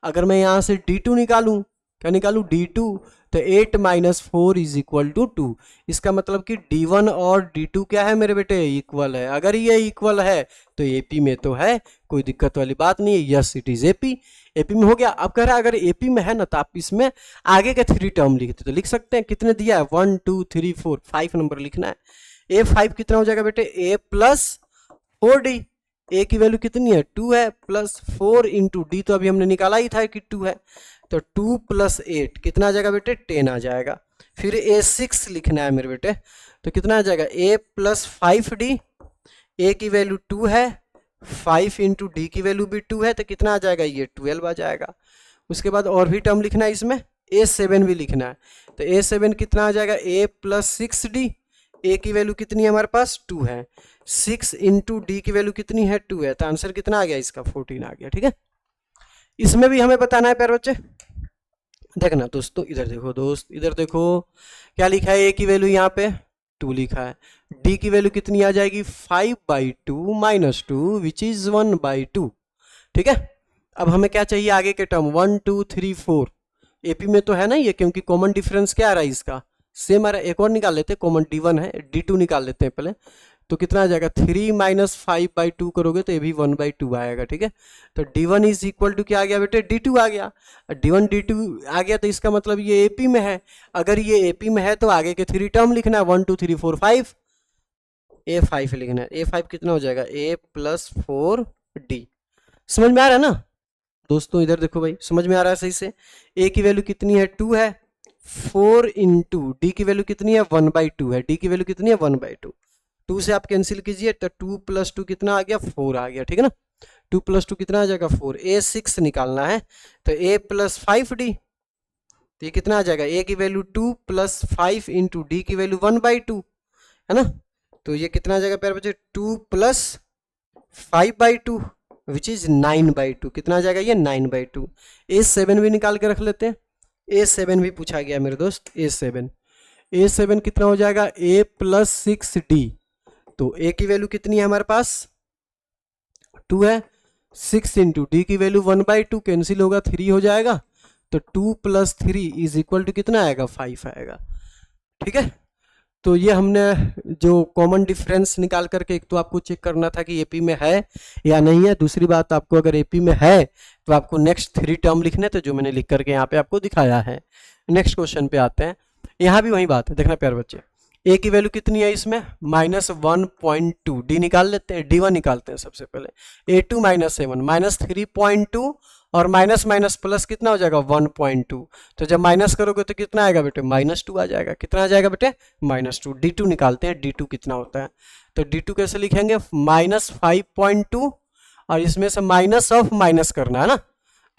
अगर मैं यहां से D2 निकालूं, क्या निकालूं, D2, तो 8 - 4 = 2। इसका मतलब कि D1 और D2 क्या है मेरे बेटे, इक्वल है। अगर ये इक्वल है तो एपी में तो है, कोई दिक्कत वाली बात नहीं है। Yes it is AP, AP में हो गया। अब कह रहा है अगर एपी में है ना, तो आप इसमें आगे के 3 टर्म लिखते तो लिख सकते हैं। कितने दिया है, 1 2 3 4, 5 नंबर लिखना है। A5 कितना हो जाएगा बेटे, A + 4D। A की वैल्यू कितनी है, 2 है, प्लस 4 इंटू डी, तो अभी हमने निकाला ही था कि 2 है, तो 2 + 8 कितना आ जाएगा बेटे, 10 आ जाएगा। फिर A6 लिखना है मेरे बेटे, तो कितना आ जाएगा, A + 5D। A की वैल्यू 2 है, 5 इंटू डी की वैल्यू भी 2 है, तो कितना आ जाएगा, ये 12 आ जाएगा। उसके बाद और भी टर्म लिखना है इसमें, A7 भी लिखना है। तो A7 कितना आ जाएगा, A प्लस 6D। A की वैल्यू कितनी है हमारे पास, 2 है। 6 इंटू डी की वैल्यू कितनी है, 2 है। तो आंसर कितना आ गया इसका, 14 आ गया। ठीक है, इसमें भी हमें बताना है प्यारे बच्चे। देखना दोस्तों, इधर देखो दोस्त, इधर देखो क्या लिखा है, A की वैल्यू यहाँ पे 2 लिखा है। D की वैल्यू कितनी आ जाएगी, 5/2 माइनस 2 विच इज 1/2। ठीक है, अब हमें क्या चाहिए आगे के टर्म, 1 2 3 4। एपी में तो है ना ये, क्योंकि कॉमन डिफरेंस क्या आ रहा है इसका, सेम आ रहा है। एक और निकाल लेते हैं, कॉमन D1 है, D2 निकाल लेते हैं पहले। तो कितना आ जाएगा, 3 माइनस 5/2 करोगे तो ये भी 1/2 आएगा। ठीक है, तो D1 इज इक्वल टू क्या आ गया बेटे, D2 आ गया। D1 D2 आ गया तो इसका मतलब ये AP में है। अगर ये AP में है तो आगे के 3 टर्म लिखना है, 1 2 3 4 5। A5 लिखना है। A5 कितना हो जाएगा, A प्लस 4D। समझ में आ रहा है ना दोस्तों, इधर देखो भाई, समझ में आ रहा है सही से। A की वैल्यू कितनी है, 2 है। 4 इंटू डी की वैल्यू कितनी है, 1/2 है। डी की वैल्यू कितनी है, 1/2। 2 से आप कैंसिल कीजिए तो 2 प्लस 2 कितना आ गया, 4 आ गया। ठीक है ना, 2 प्लस 2 कितना आ जाएगा, 4। A6 निकालना है तो A प्लस 5D। तो ये कितना आ जाएगा, A की वैल्यू 2 प्लस 5 इंटू डी की वैल्यू 1/2 है ना। तो ये कितना आ जाएगा प्यारे बच्चे, 2 प्लस 5/2 विच इज 9/2। कितना आ जाएगा ये, 9/2। A7 भी निकाल के रख लेते हैं। A7 भी पूछा गया मेरे दोस्त, A7 कितना हो जाएगा, A प्लस 6D। तो A की वैल्यू कितनी है हमारे पास, 2 है। 6 इंटू डी की वैल्यू 1/2 कैंसिल होगा, 3 हो जाएगा। तो 2 प्लस 3 इज इक्वल टू कितना आएगा, 5 आएगा। ठीक है, तो ये हमने जो कॉमन डिफरेंस निकाल करके, एक तो आपको चेक करना था कि एपी में है या नहीं है। दूसरी बात, आपको अगर एपी में है तो आपको नेक्स्ट 3 टर्म लिखने थे, जो मैंने लिख करके यहाँ पे आपको दिखाया है। नेक्स्ट क्वेश्चन पे आते हैं, यहाँ भी वही बात है। देखना प्यारे बच्चे, ए की वैल्यू कितनी है इसमें, -1.2। डी निकाल लेते हैं, D1 निकालते हैं सबसे पहले। A2 -7 -3.2 और माइनस माइनस प्लस कितना हो जाएगा, 1.2। तो जब माइनस करोगे तो कितना आएगा बेटे, -2 आ जाएगा। कितना आ जाएगा बेटे, -2। D2 निकालते हैं, D2 कितना होता है। तो D2 कैसे लिखेंगे, -5.2 और इसमें से माइनस ऑफ माइनस करना है ना,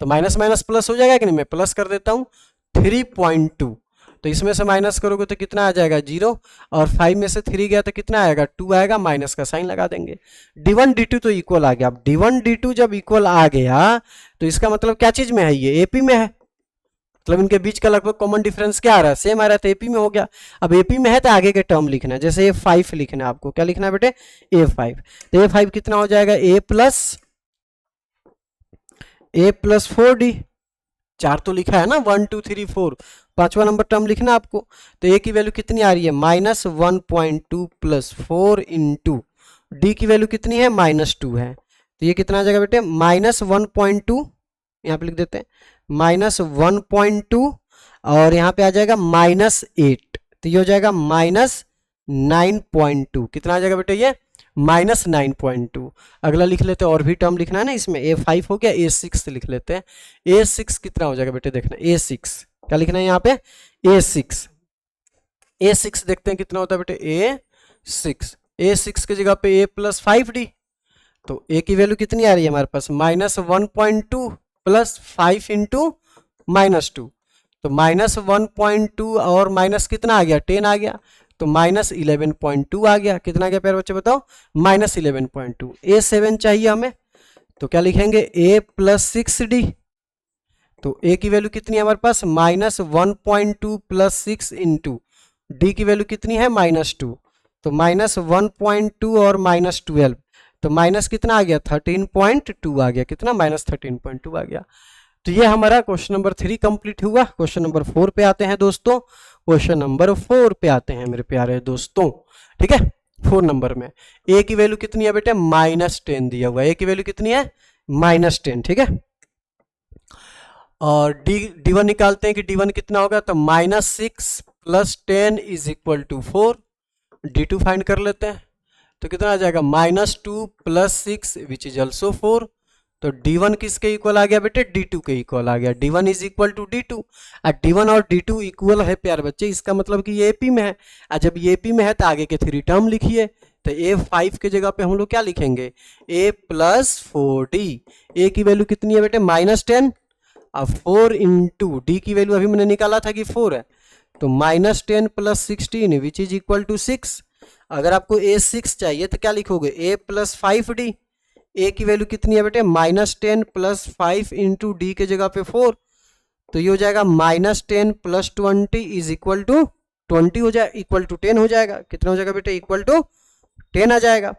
तो माइनस माइनस प्लस हो जाएगा कि नहीं। मैं प्लस कर देता हूँ, 3.2। तो इसमें से माइनस करोगे तो कितना आ जाएगा, 0। और 5 में से 3 गया तो कितना आएगा, 2 आएगा। माइनस का साइन लगा देंगे। D1 D2 तो इक्वल आ गया। अब D1 D2 जब इक्वल आ गया तो इसका मतलब क्या चीज में है, ये एपी में है। मतलब इनके बीच का लगभग कॉमन डिफरेंस क्या आ रहा है, सेम आ रहा है, तो एपी में हो गया। अब एपी में है तो आगे के टर्म लिखना है, जैसे A5 लिखना है आपको। क्या लिखना है बेटे, A5। तो A5 कितना हो जाएगा, A प्लस 4D। 4 तो लिखा है ना, 1 2 3 4, 5वां नंबर टर्म लिखना आपको। तो ए की वैल्यू कितनी आ रही है, -1.2 प्लस 4 इंटू डी की वैल्यू कितनी है, -2 है। तो ये कितना आ जाएगा बेटे, -1.2, यहाँ पे लिख देते हैं -1.2 और यहाँ पे आ जाएगा -8। तो ये हो जाएगा -9.2। कितना आ जाएगा बेटे, ये -9.2। अगला लिख लेते हैं, और भी टर्म लिखना है ना इसमें। A5 हो गया, A6 लिख लेते हैं। A6 कितना हो जाएगा बेटे, देखना A6 क्या लिखना है यहाँ पे, A6 देखते हैं कितना होता है बेटे, A6 की जगह पे A प्लस 5D। तो A की वैल्यू कितनी आ रही है हमारे पास, -1.2 प्लस 5 इंटू -2। तो -1.2 और माइनस कितना आ गया, 10 आ गया। तो -11.2 आ गया। कितना आ गया प्यारे बच्चे बताओ, -11.2। A7 चाहिए हमें, तो क्या लिखेंगे, A प्लस 6D। तो A की वैल्यू कितनी है हमारे पास, -1.2 प्लस 6 इंटू डी की वैल्यू कितनी है, -2। तो -1.2 और -12, तो माइनस कितना आ गया, 13.2 आ गया। कितना, -13.2 आ गया। तो ये हमारा क्वेश्चन नंबर 3 कंप्लीट हुआ। क्वेश्चन नंबर 4 पे आते हैं दोस्तों। क्वेश्चन नंबर 4 पे आते हैं मेरे प्यारे दोस्तों। ठीक है, 4 नंबर में A की वैल्यू कितनी है बेटे, -10 दिया हुआ है। A की वैल्यू कितनी है, -10। ठीक है, और D1 निकालते हैं कि D1 कितना होगा, तो -6 plus 10 is equal to 4। D2 find कर लेते हैं, तो कितना आ जाएगा, -2 प्लस 6 विच इज ऑल्सो 4। तो D1 किसके इक्वल आ गया बेटे, D2 के इक्वल आ गया। D1 is equal to D2। D1 और D2 इक्वल है प्यारे बच्चे, इसका मतलब कि ये एपी में है। जब ये एपी में है तो आगे के 3 टर्म लिखिए। तो A5 के जगह पे हम लोग क्या लिखेंगे, A प्लस 4D। A की वैल्यू कितनी है बेटे, -10। अब 4 इंटू डी की वैल्यू अभी मैंने निकाला था कि 4 है, तो -10 + 16 विच इज इक्वल टू 6। अगर आपको a6 चाहिए तो क्या लिखोगे, a + 5d। a की वैल्यू कितनी है बेटे, -10 + 5 इंटू डी के जगह पे 4, तो ये हो जाएगा -10 + 20 इज इक्वल टू 20 हो जाए, इक्वल टू 10 हो जाएगा। कितना हो जाएगा बेटे, इक्वल टू 10 आ जाएगा।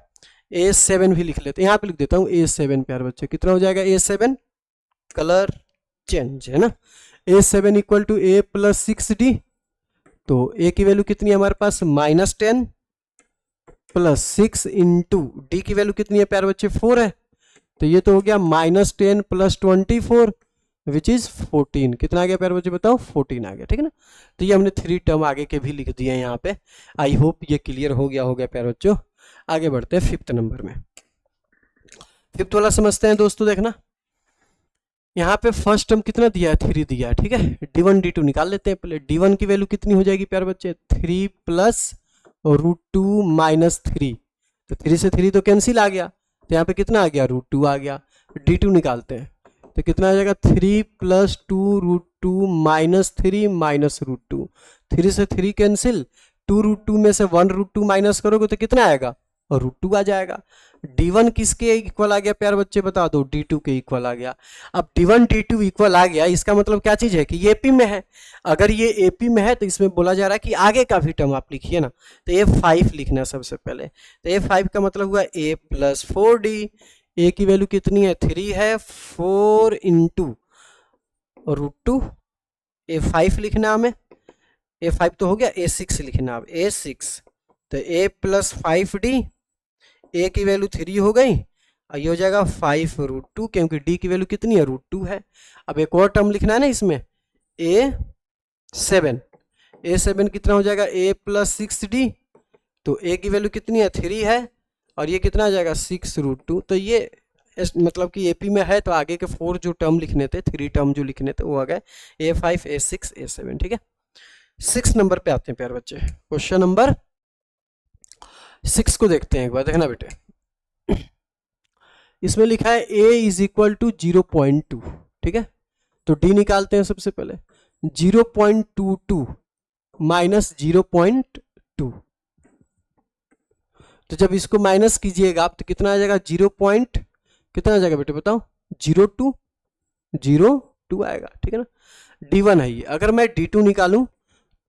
a7 भी लिख लेते हैं, यहाँ पे लिख देता हूँ a7 प्यारे बच्चे, कितना हो जाएगा a7, कलर चेंज है ना, a7 equal to a + 6d। तो a की वैल्यू कितनी है हमारे पास, -10 + 6 इंटू डी की वैल्यू कितनी है प्यारे बच्चे, 4 है, तो ये तो हो गया -10 + 24 विच इज 14। कितना आ गया प्यारे बच्चे बताओ, 14 आ गया, ठीक है ना। तो ये हमने 3 टर्म आगे के भी लिख दिए हैं यहाँ पे। आई होप ये क्लियर हो गया प्यारे बच्चों। आगे बढ़ते हैं 5th नंबर में। 5th वाला समझते हैं दोस्तों, देखना यहाँ पे फर्स्ट टर्म कितना दिया है, 3 दिया है, ठीक है। d1 d2 निकाल लेते हैं पहले। d1 की वैल्यू कितनी हो जाएगी प्यारे बच्चे, 3 + √2 - 3, तो 3 से 3 तो कैंसिल आ गया, तो यहाँ पे कितना आ गया, √2 आ गया। d2 निकालते हैं तो कितना आ जाएगा, 3 + 2 √2 - 3 -√2, 3 से 3 कैंसिल, 2 √2 में से 1 √2 माइनस करोगे तो कितना आएगा, और √2 आ जाएगा। d1 किसके इक्वल आ गया प्यारे बच्चे बता दो, d2 के इक्वल आ गया। अब d1 d2 इक्वल आ गया, इसका मतलब क्या चीज है कि ये एपी में है। अगर ये एपी में है तो इसमें बोला जा रहा है कि आगे का भी टर्म आप लिखिए ना, तो a5 लिखना है सबसे पहले। तो a5 का मतलब हुआ a + 4d, a की वैल्यू कितनी है, 3 है, 4 इंटू √2, a5 लिखना हमें, a5 तो हो गया, a6 लिखना, अब a6, तो a + 5d, a की वैल्यू 3 हो गई, और ये हो जाएगा 5 √2, क्योंकि d की वैल्यू कितनी है, √2 है। अब एक और टर्म लिखना है ना इसमें, a7, a7 कितना हो जाएगा, a + 6d, तो a की वैल्यू कितनी है, 3 है, और ये कितना आ जाएगा, 6 √2। तो ये मतलब कि एपी में है, तो आगे के 4 जो टर्म लिखने थे, 3 टर्म जो लिखने थे वो आ गए, a5 a6 a7, ठीक है। 6 नंबर पे आते हैं प्यारे बच्चे, क्वेश्चन नंबर 6 को देखते हैं एक बार, देखना बेटे। इसमें लिखा है a इज इक्वल टू 0.2, ठीक है। तो d निकालते हैं सबसे पहले, 0.22 माइनस 0.2, तो जब इसको माइनस कीजिएगा आप तो कितना आ जाएगा, कितना आ जाएगा बेटे बताओ, 0.2 आएगा, ठीक है ना। d1 है ये, अगर मैं d2 निकालूं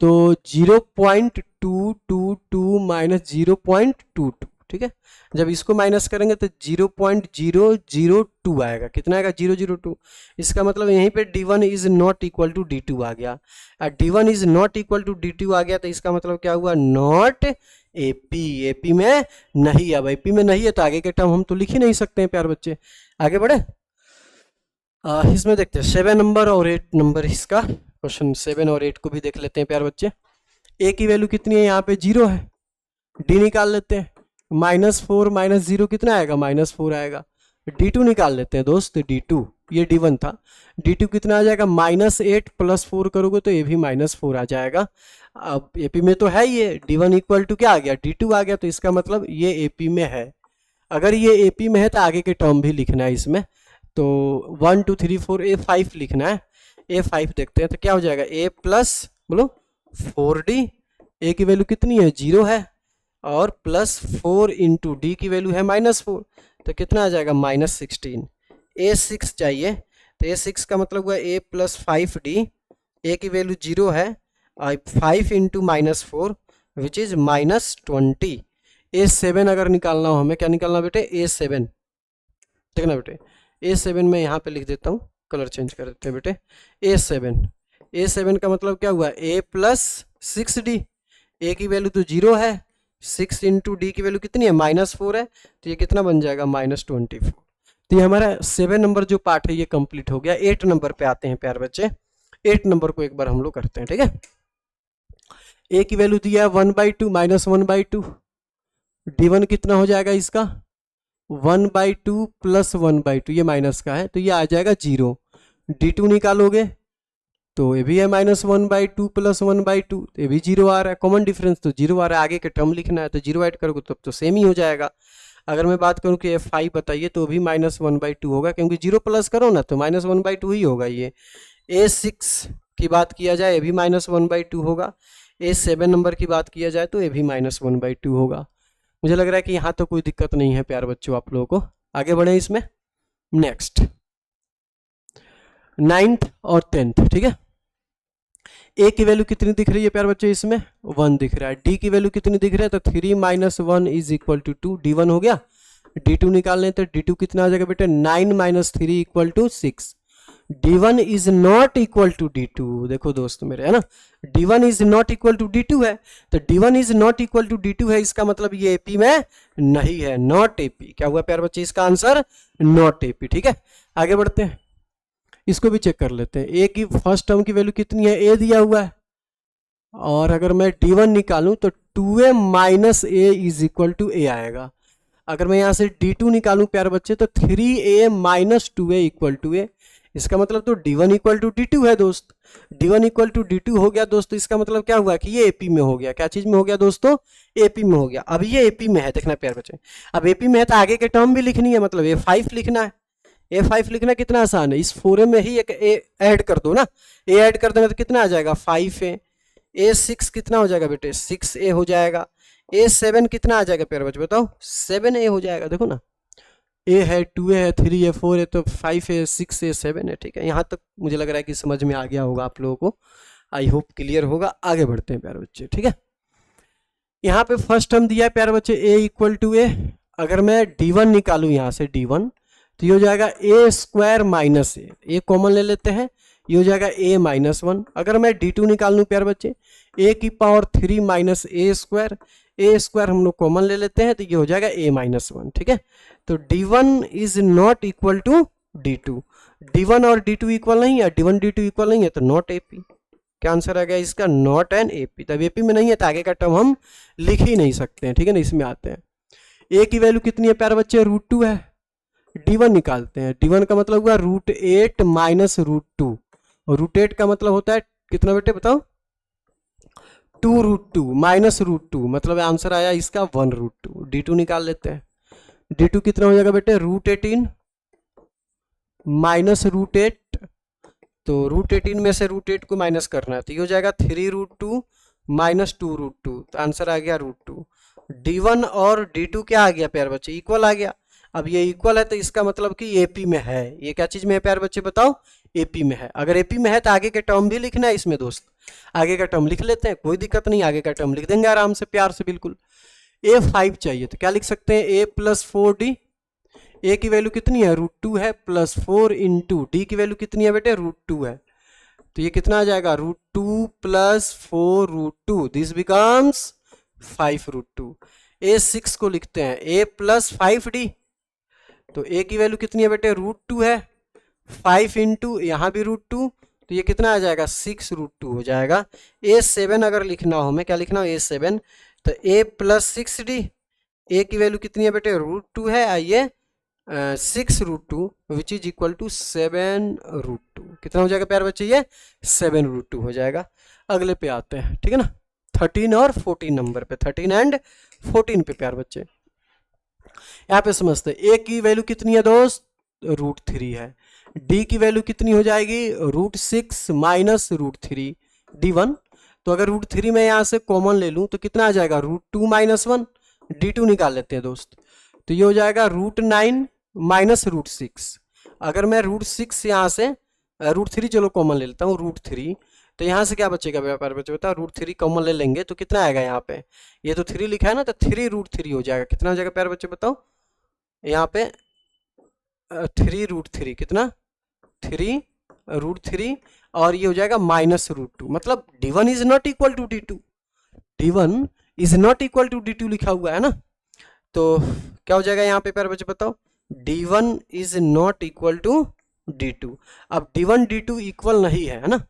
तो 0.222 माइनस 0.22, ठीक है। जब इसको माइनस करेंगे तो 0.002 आएगा, कितना आएगा, 002। इसका मतलब यहीं पे d1 is not equal to d2 आ गया, और d1 is not equal to d2 आ गया, तो इसका मतलब क्या हुआ, नॉट एपी में नहीं। अब एपी में नहीं है तो आगे के टर्म हम तो लिख ही नहीं सकते हैं प्यार बच्चे। आगे बढ़े, इसमें देखते हैं 7 नंबर और 8 नंबर, इसका क्वेश्चन 7 और 8 को भी देख लेते हैं प्यार बच्चे। a की वैल्यू कितनी है, यहाँ पे 0 है, d निकाल लेते हैं, -4 - 0 कितना आएगा, -4 आएगा। d2 निकाल लेते हैं दोस्त, d2, ये d1 था, d2 कितना आ जाएगा, -8 + 4 करोगे तो ये भी -4 आ जाएगा। अब एपी में तो है ये, d1 इक्वल टू क्या आ गया, d2 आ गया, तो इसका मतलब ये एपी में है। अगर ये एपी में है तो आगे के टर्म भी लिखना है इसमें, तो 1 2 3 4 a5 लिखना है। a5 देखते हैं तो क्या हो जाएगा, a + बोलो 4d, a की वैल्यू कितनी है, 0 है, और +4 इंटू डी की वैल्यू है -4, तो कितना आ जाएगा, -16। a6 चाहिए, तो a6 का मतलब हुआ a + 5d, a की वैल्यू 0 है, और 5 इंटू -4 विच इज -20। a7 अगर निकालना हो हमें, क्या निकालना बेटे, a7, देखना बेटे, a7 में यहाँ पे लिख देता हूँ, कलर चेंज कर देते हैं बेटे, a7 का मतलब क्या हुआ, a + 6d, a की वैल्यू तो 0 है, 6 इंटू डी की वैल्यू कितनी है, -4 है, तो ये कितना बन जाएगा, -24। तो ये हमारा 7 नंबर जो पार्ट है ये कंप्लीट हो गया। 8 नंबर पे आते हैं प्यार बच्चे, 8 नंबर को एक बार हम लोग करते हैं, ठीक है। a की वैल्यू दिया है 1/2 -1/2, d1 कितना हो जाएगा इसका, 1/2 + 1/2, ये माइनस का है तो ये आ जाएगा 0। d2 निकालोगे तो ये भी है -1/2 + 1/2, तो ये भी 0 आ रहा है, कॉमन डिफरेंस तो 0 आ रहा है, आगे के टर्म लिखना है तो 0 ऐड करोगे तब तो सेम ही हो जाएगा। अगर मैं बात करूं कि F5 बताइए तो भी -1/2 होगा, क्योंकि 0 प्लस करो ना तो -1/2 ही होगा ये। A6 की बात किया जाए ये भी -1/2 होगा। A7 नंबर की बात किया जाए तो ये भी -1/2 होगा। मुझे लग रहा है कि यहाँ तो कोई दिक्कत नहीं है प्यारे बच्चों आप लोगों को। आगे बढ़े इसमें। नेक्स्ट 9th और 10th, ठीक है। ए की वैल्यू कितनी दिख रही है प्यारे बच्चे, इसमें 1 दिख रहा है। डी की वैल्यू कितनी दिख रहा है, तो 3 - 1 = 2। D1 हो गया। D2 निकालने तो D2 कितना आ जाएगा बेटे, 9 - 3 = 6। D1 is not equal to D2। देखो दोस्त मेरे, है ना, D1 is not equal to D2 है, तो D1 is not equal to D2 है, इसका मतलब ये AP में नहीं है, नॉट AP। क्या हुआ प्यारे बच्चे, इसका आंसर नॉट AP। ठीक है, आगे बढ़ते हैं, इसको भी चेक कर लेते हैं। ए की फर्स्ट टर्म की वैल्यू कितनी है, ए दिया हुआ है, और अगर मैं D1 निकालूं तो 2a - a = a आएगा। अगर मैं यहां से D2 निकालूं प्यारे बच्चे तो 3a - 2a = a। इसका मतलब तो D1 = D2 है दोस्त। D1 = D2 हो गया दोस्त, इसका मतलब क्या हुआ कि ये AP में हो गया। क्या चीज में हो गया दोस्तों, AP में हो गया। अब ये AP में है, देखना प्यारे बच्चे, अब AP में है तो आगे के टर्म भी लिखनी है, मतलब A5 लिखना है। A5 लिखना कितना आसान है, इस 4a में ही एक A ऐड कर दो ना, A ऐड कर देंगे तो कितना आ जाएगा 5a। A6 कितना हो जाएगा बेटे, 6a हो जाएगा। A7 कितना आ जाएगा प्यारे बच्चे बताओ, 7a हो जाएगा। देखो ना, A है, 2a है, 3a, 4a, तो 5a, 6a, 7 है। ठीक है, यहाँ तक मुझे लग रहा है कि समझ में आ गया होगा आप लोगों को। आई होप क्लियर होगा। आगे बढ़ते हैं प्यारे बच्चे, ठीक है। यहाँ पे फर्स्ट टर्म दिया है प्यारे बच्चे A = a। अगर मैं D1 निकालूं यहाँ से D1 तो ये हो जाएगा A² - a, ये कॉमन ले लेते हैं, ये हो जाएगा A - 1। अगर मैं D2 निकाल लूँ प्यारे बच्चे, A की पावर 3 - a², हम लोग कॉमन ले लेते हैं तो ये हो जाएगा A - 1। ठीक है, तो D1 is not equal to D2। D1 और D2 इक्वल नहीं है, D1 D2 इक्वल नहीं है, तो नॉट AP। क्या आंसर आ गया इसका, नॉट एन AP। तब AP में नहीं है तो आगे का टर्म हम लिख ही नहीं सकते हैं। ठीक है ना, इसमें आते हैं। A की वैल्यू कितनी है प्यारे बच्चे, √2 है। D1 निकालते हैं, D1 का मतलब हुआ √8 - √2, और √8 का मतलब होता है कितना बेटे बताओ, 2√2 - √2, मतलब आंसर आया इसका 1√2। D2 निकाल लेते हैं, D2 कितना हो जाएगा बेटे, √18 - √8, तो √18 में से √8 को माइनस करना है तो ये हो जाएगा 3√2 - 2√2, तो आंसर आ गया √2। D1 और D2 क्या आ गया प्यारे बच्चे, इक्वल आ गया। अब ये इक्वल है तो इसका मतलब कि AP में है। ये क्या चीज में है प्यारे बच्चे बताओ, AP में है। अगर AP में है तो आगे के टर्म भी लिखना है इसमें दोस्त, आगे का टर्म लिख लेते हैं, कोई दिक्कत नहीं, आगे का टर्म लिख देंगे आराम से, प्यार से बिल्कुल। A5 चाहिए तो क्या लिख सकते हैं, A + 4D। A की वैल्यू कितनी है, √2 है, +4 × D की वैल्यू कितनी है बेटे, √2 है, तो ये कितना आ जाएगा, √2 + 4 √2, दिस बिकम्स 5 √2। A6 को लिखते हैं A + 5D, तो A की वैल्यू कितनी है बेटे, √2 है, 5 × यहाँ भी √2, तो ये कितना आ जाएगा, 6 √2 हो जाएगा। A7 अगर लिखना हो, मैं क्या लिखना हो, A7, तो A + 6D। A की वैल्यू कितनी है बेटे, √2 है, आइए 6 √2 विच इज इक्वल टू 7 √2। कितना हो जाएगा प्यारे बच्चे, ये 7 √2 हो जाएगा। अगले पे आते हैं, ठीक है ना, 13 और 14 नंबर पे, 13 एंड 14 पे प्यारे बच्चे। यहाँ पे समझते हैं, A की वैल्यू कितनी है दोस्त, √3 है। D की वैल्यू कितनी हो जाएगी, √6 - √3 D1। तो अगर √3 में यहाँ से कॉमन ले लूँ तो कितना आ जाएगा, √2 - 1। D2 निकाल लेते हैं दोस्त, तो ये हो जाएगा √9 - √6। अगर मैं √6 यहाँ से √3 चलो कॉमन ले लेता हूँ, √3, तो यहाँ से क्या बचेगा व्यापार बच्चे बताओ, √3 कॉमन ले लेंगे तो कितना आएगा, यहाँ पे ये तो 3 लिखा है ना, तो 3 √3 हो जाएगा। कितना हो जाएगा प्यारे बच्चे बताओ, यहाँ पे 3 √3, कितना 3 √3, और ये हो जाएगा -√2, मतलब D1 is not equal to D2। D1 is not equal to D2 लिखा हुआ है ना, तो क्या हो जाएगा यहाँ पे प्यारे बच्चे बताओ, D1 is not equal to D2। अब D1 D2 इक्वल नहीं है ना,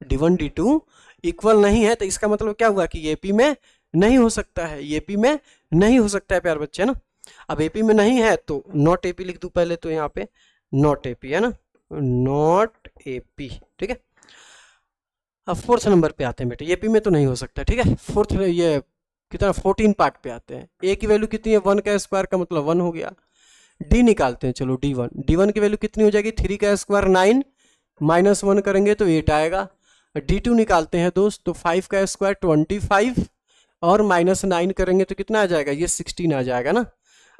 D1 D2 इक्वल नहीं है, तो इसका मतलब क्या हुआ कि AP में नहीं हो सकता है, AP में नहीं हो सकता है प्यारे बच्चे, है ना। अब AP में नहीं है तो नॉट AP लिख दूं पहले, तो यहाँ पे नॉट AP है ना, नॉट AP। ठीक है, अब 4th नंबर पे आते हैं बेटे, AP में तो नहीं हो सकता। ठीक है, 4th ये कितना 14 पार्ट पे आते हैं। ए की वैल्यू कितनी है 1 का स्क्वायर का मतलब 1 हो गया। डी निकालते हैं, चलो डी वन की वैल्यू कितनी हो जाएगी 3 का स्क्वायर 9 माइनस 1 करेंगे तो 8 आएगा। D2 निकालते हैं दोस्त, तो 5 का स्क्वायर 25 और माइनस 9 करेंगे तो कितना आ जाएगा, ये 16 आ जाएगा ना।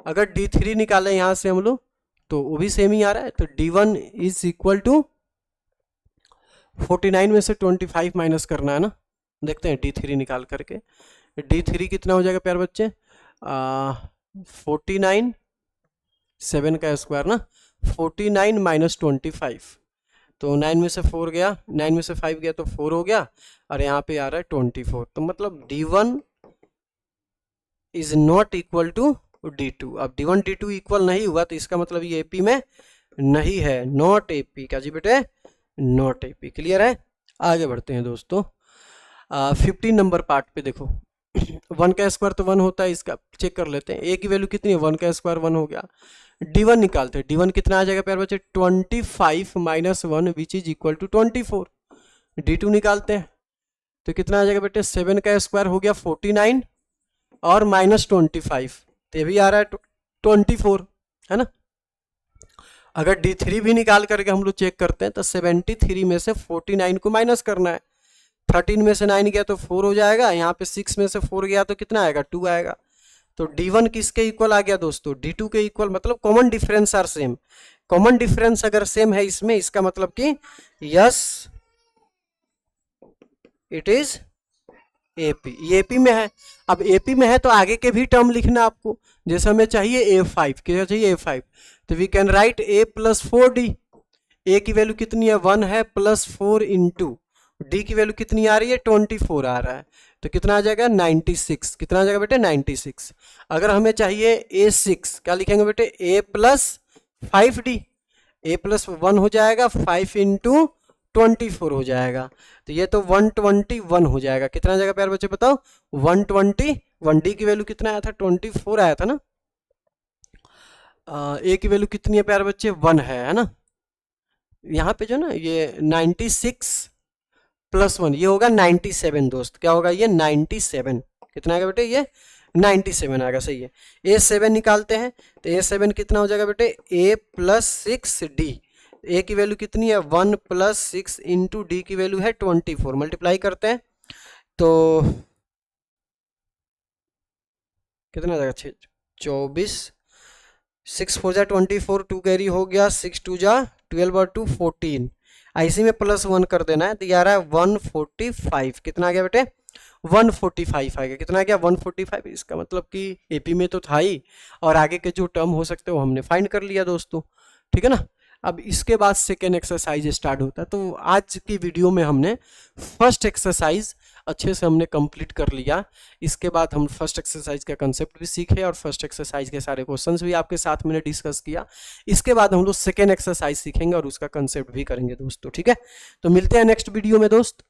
अगर D3 निकालें यहाँ से हम लोग तो वो भी सेम ही आ रहा है, तो D1 इज इक्वल टू 49 में से 25 माइनस करना है ना। देखते हैं D3 निकाल करके, D3 कितना हो जाएगा प्यारे बच्चे 49 7 का स्क्वायर ना, 49 माइनस 25, तो 9 में से 4 गया, 9 में से 5 गया तो 4 हो गया, और यहाँ पे आ रहा है 24। तो मतलब D1 is not equal to D2। अब D1 D2 इक्वल नहीं हुआ तो इसका मतलब ये AP में नहीं है, नॉट AP क्या जी बेटे, नॉट AP। क्लियर है। आगे बढ़ते हैं दोस्तों 15 नंबर पार्ट पे देखो 1 का स्क्वायर तो 1 होता है, इसका चेक कर लेते हैं। A की वैल्यू कितनी है 1 का स्क्वायर 1 हो गया। D1 निकालते हैं, D1 कितना आ जाएगा प्यारे बच्चे 25 minus 1 which is equal to 24। D2 निकालते हैं तो कितना आ जाएगा बेटे 7 का स्क्वायर हो गया 49 और माइनस 25, तो ये भी आ रहा है 24 है ना। अगर D3 भी निकाल करके हम लोग चेक करते हैं तो 73 में से 49 को माइनस करना है, 13 में से 9 गया तो 4 हो जाएगा, यहाँ पे 6 में से 4 गया तो कितना आएगा 2 आएगा। तो D1 किसके इक्वल आ गया दोस्तों D2 के इक्वल, मतलब common difference are same. Common difference अगर सेम है इसमें, इसका मतलब कि यस इट इज AP, ये AP में है। अब AP में है तो आगे के भी टर्म लिखना आपको, जैसे हमें चाहिए A5, क्या चाहिए A5, तो we can write A plus 4D। A की वैल्यू कितनी है 1 है प्लस 4 इंटू D की वैल्यू कितनी आ रही है 24 आ रहा है, तो कितना आ जाएगा 96। कितना आ जाएगा बेटे 96। अगर हमें चाहिए A6, क्या लिखेंगे बेटे A plus 5D, A plus 1 हो जाएगा 5 इंटू 24 हो जाएगा, तो ये तो 121 हो जाएगा। कितना आ जाएगा प्यारे बच्चे बताओ 121। D की वैल्यू कितना आया था 24 आया था ना। A की वैल्यू कितनी है प्यारे बच्चे 1 है ना। यहाँ पे जो ना ये 96 प्लस 1 ये होगा 97 दोस्त, क्या होगा ये 97। कितना आएगा बेटे ये 97 आएगा, सही है। A7 निकालते हैं तो A7 कितना हो जाएगा बेटे A प्लस 6D। A की वैल्यू कितनी है 1 प्लस 6 इंटू D की वैल्यू है 24, मल्टीप्लाई करते हैं तो कितना आ जाएगा 24, 6 4 जा 24, 2 कैरी हो गया, 6 2 जा 12 और 2 14, ऐसे में प्लस 1 कर देना है तो ये आ रहा है 145। कितना आ गया बेटे 145 आ गया। कितना आ गया 145। इसका मतलब कि AP में तो था ही, और आगे के जो टर्म हो सकते हैं वो हमने फाइंड कर लिया दोस्तों, ठीक है ना। अब इसके बाद सेकेंड एक्सरसाइज स्टार्ट होता है। तो आज की वीडियो में हमने फर्स्ट एक्सरसाइज अच्छे से हमने कंप्लीट कर लिया। इसके बाद हम फर्स्ट एक्सरसाइज का कंसेप्ट भी सीखे और फर्स्ट एक्सरसाइज के सारे क्वेश्चंस भी आपके साथ मैंने डिस्कस किया। इसके बाद हम लोग सेकेंड एक्सरसाइज सीखेंगे और उसका कंसेप्ट भी करेंगे दोस्तों, ठीक है। तो मिलते हैं नेक्स्ट वीडियो में दोस्त।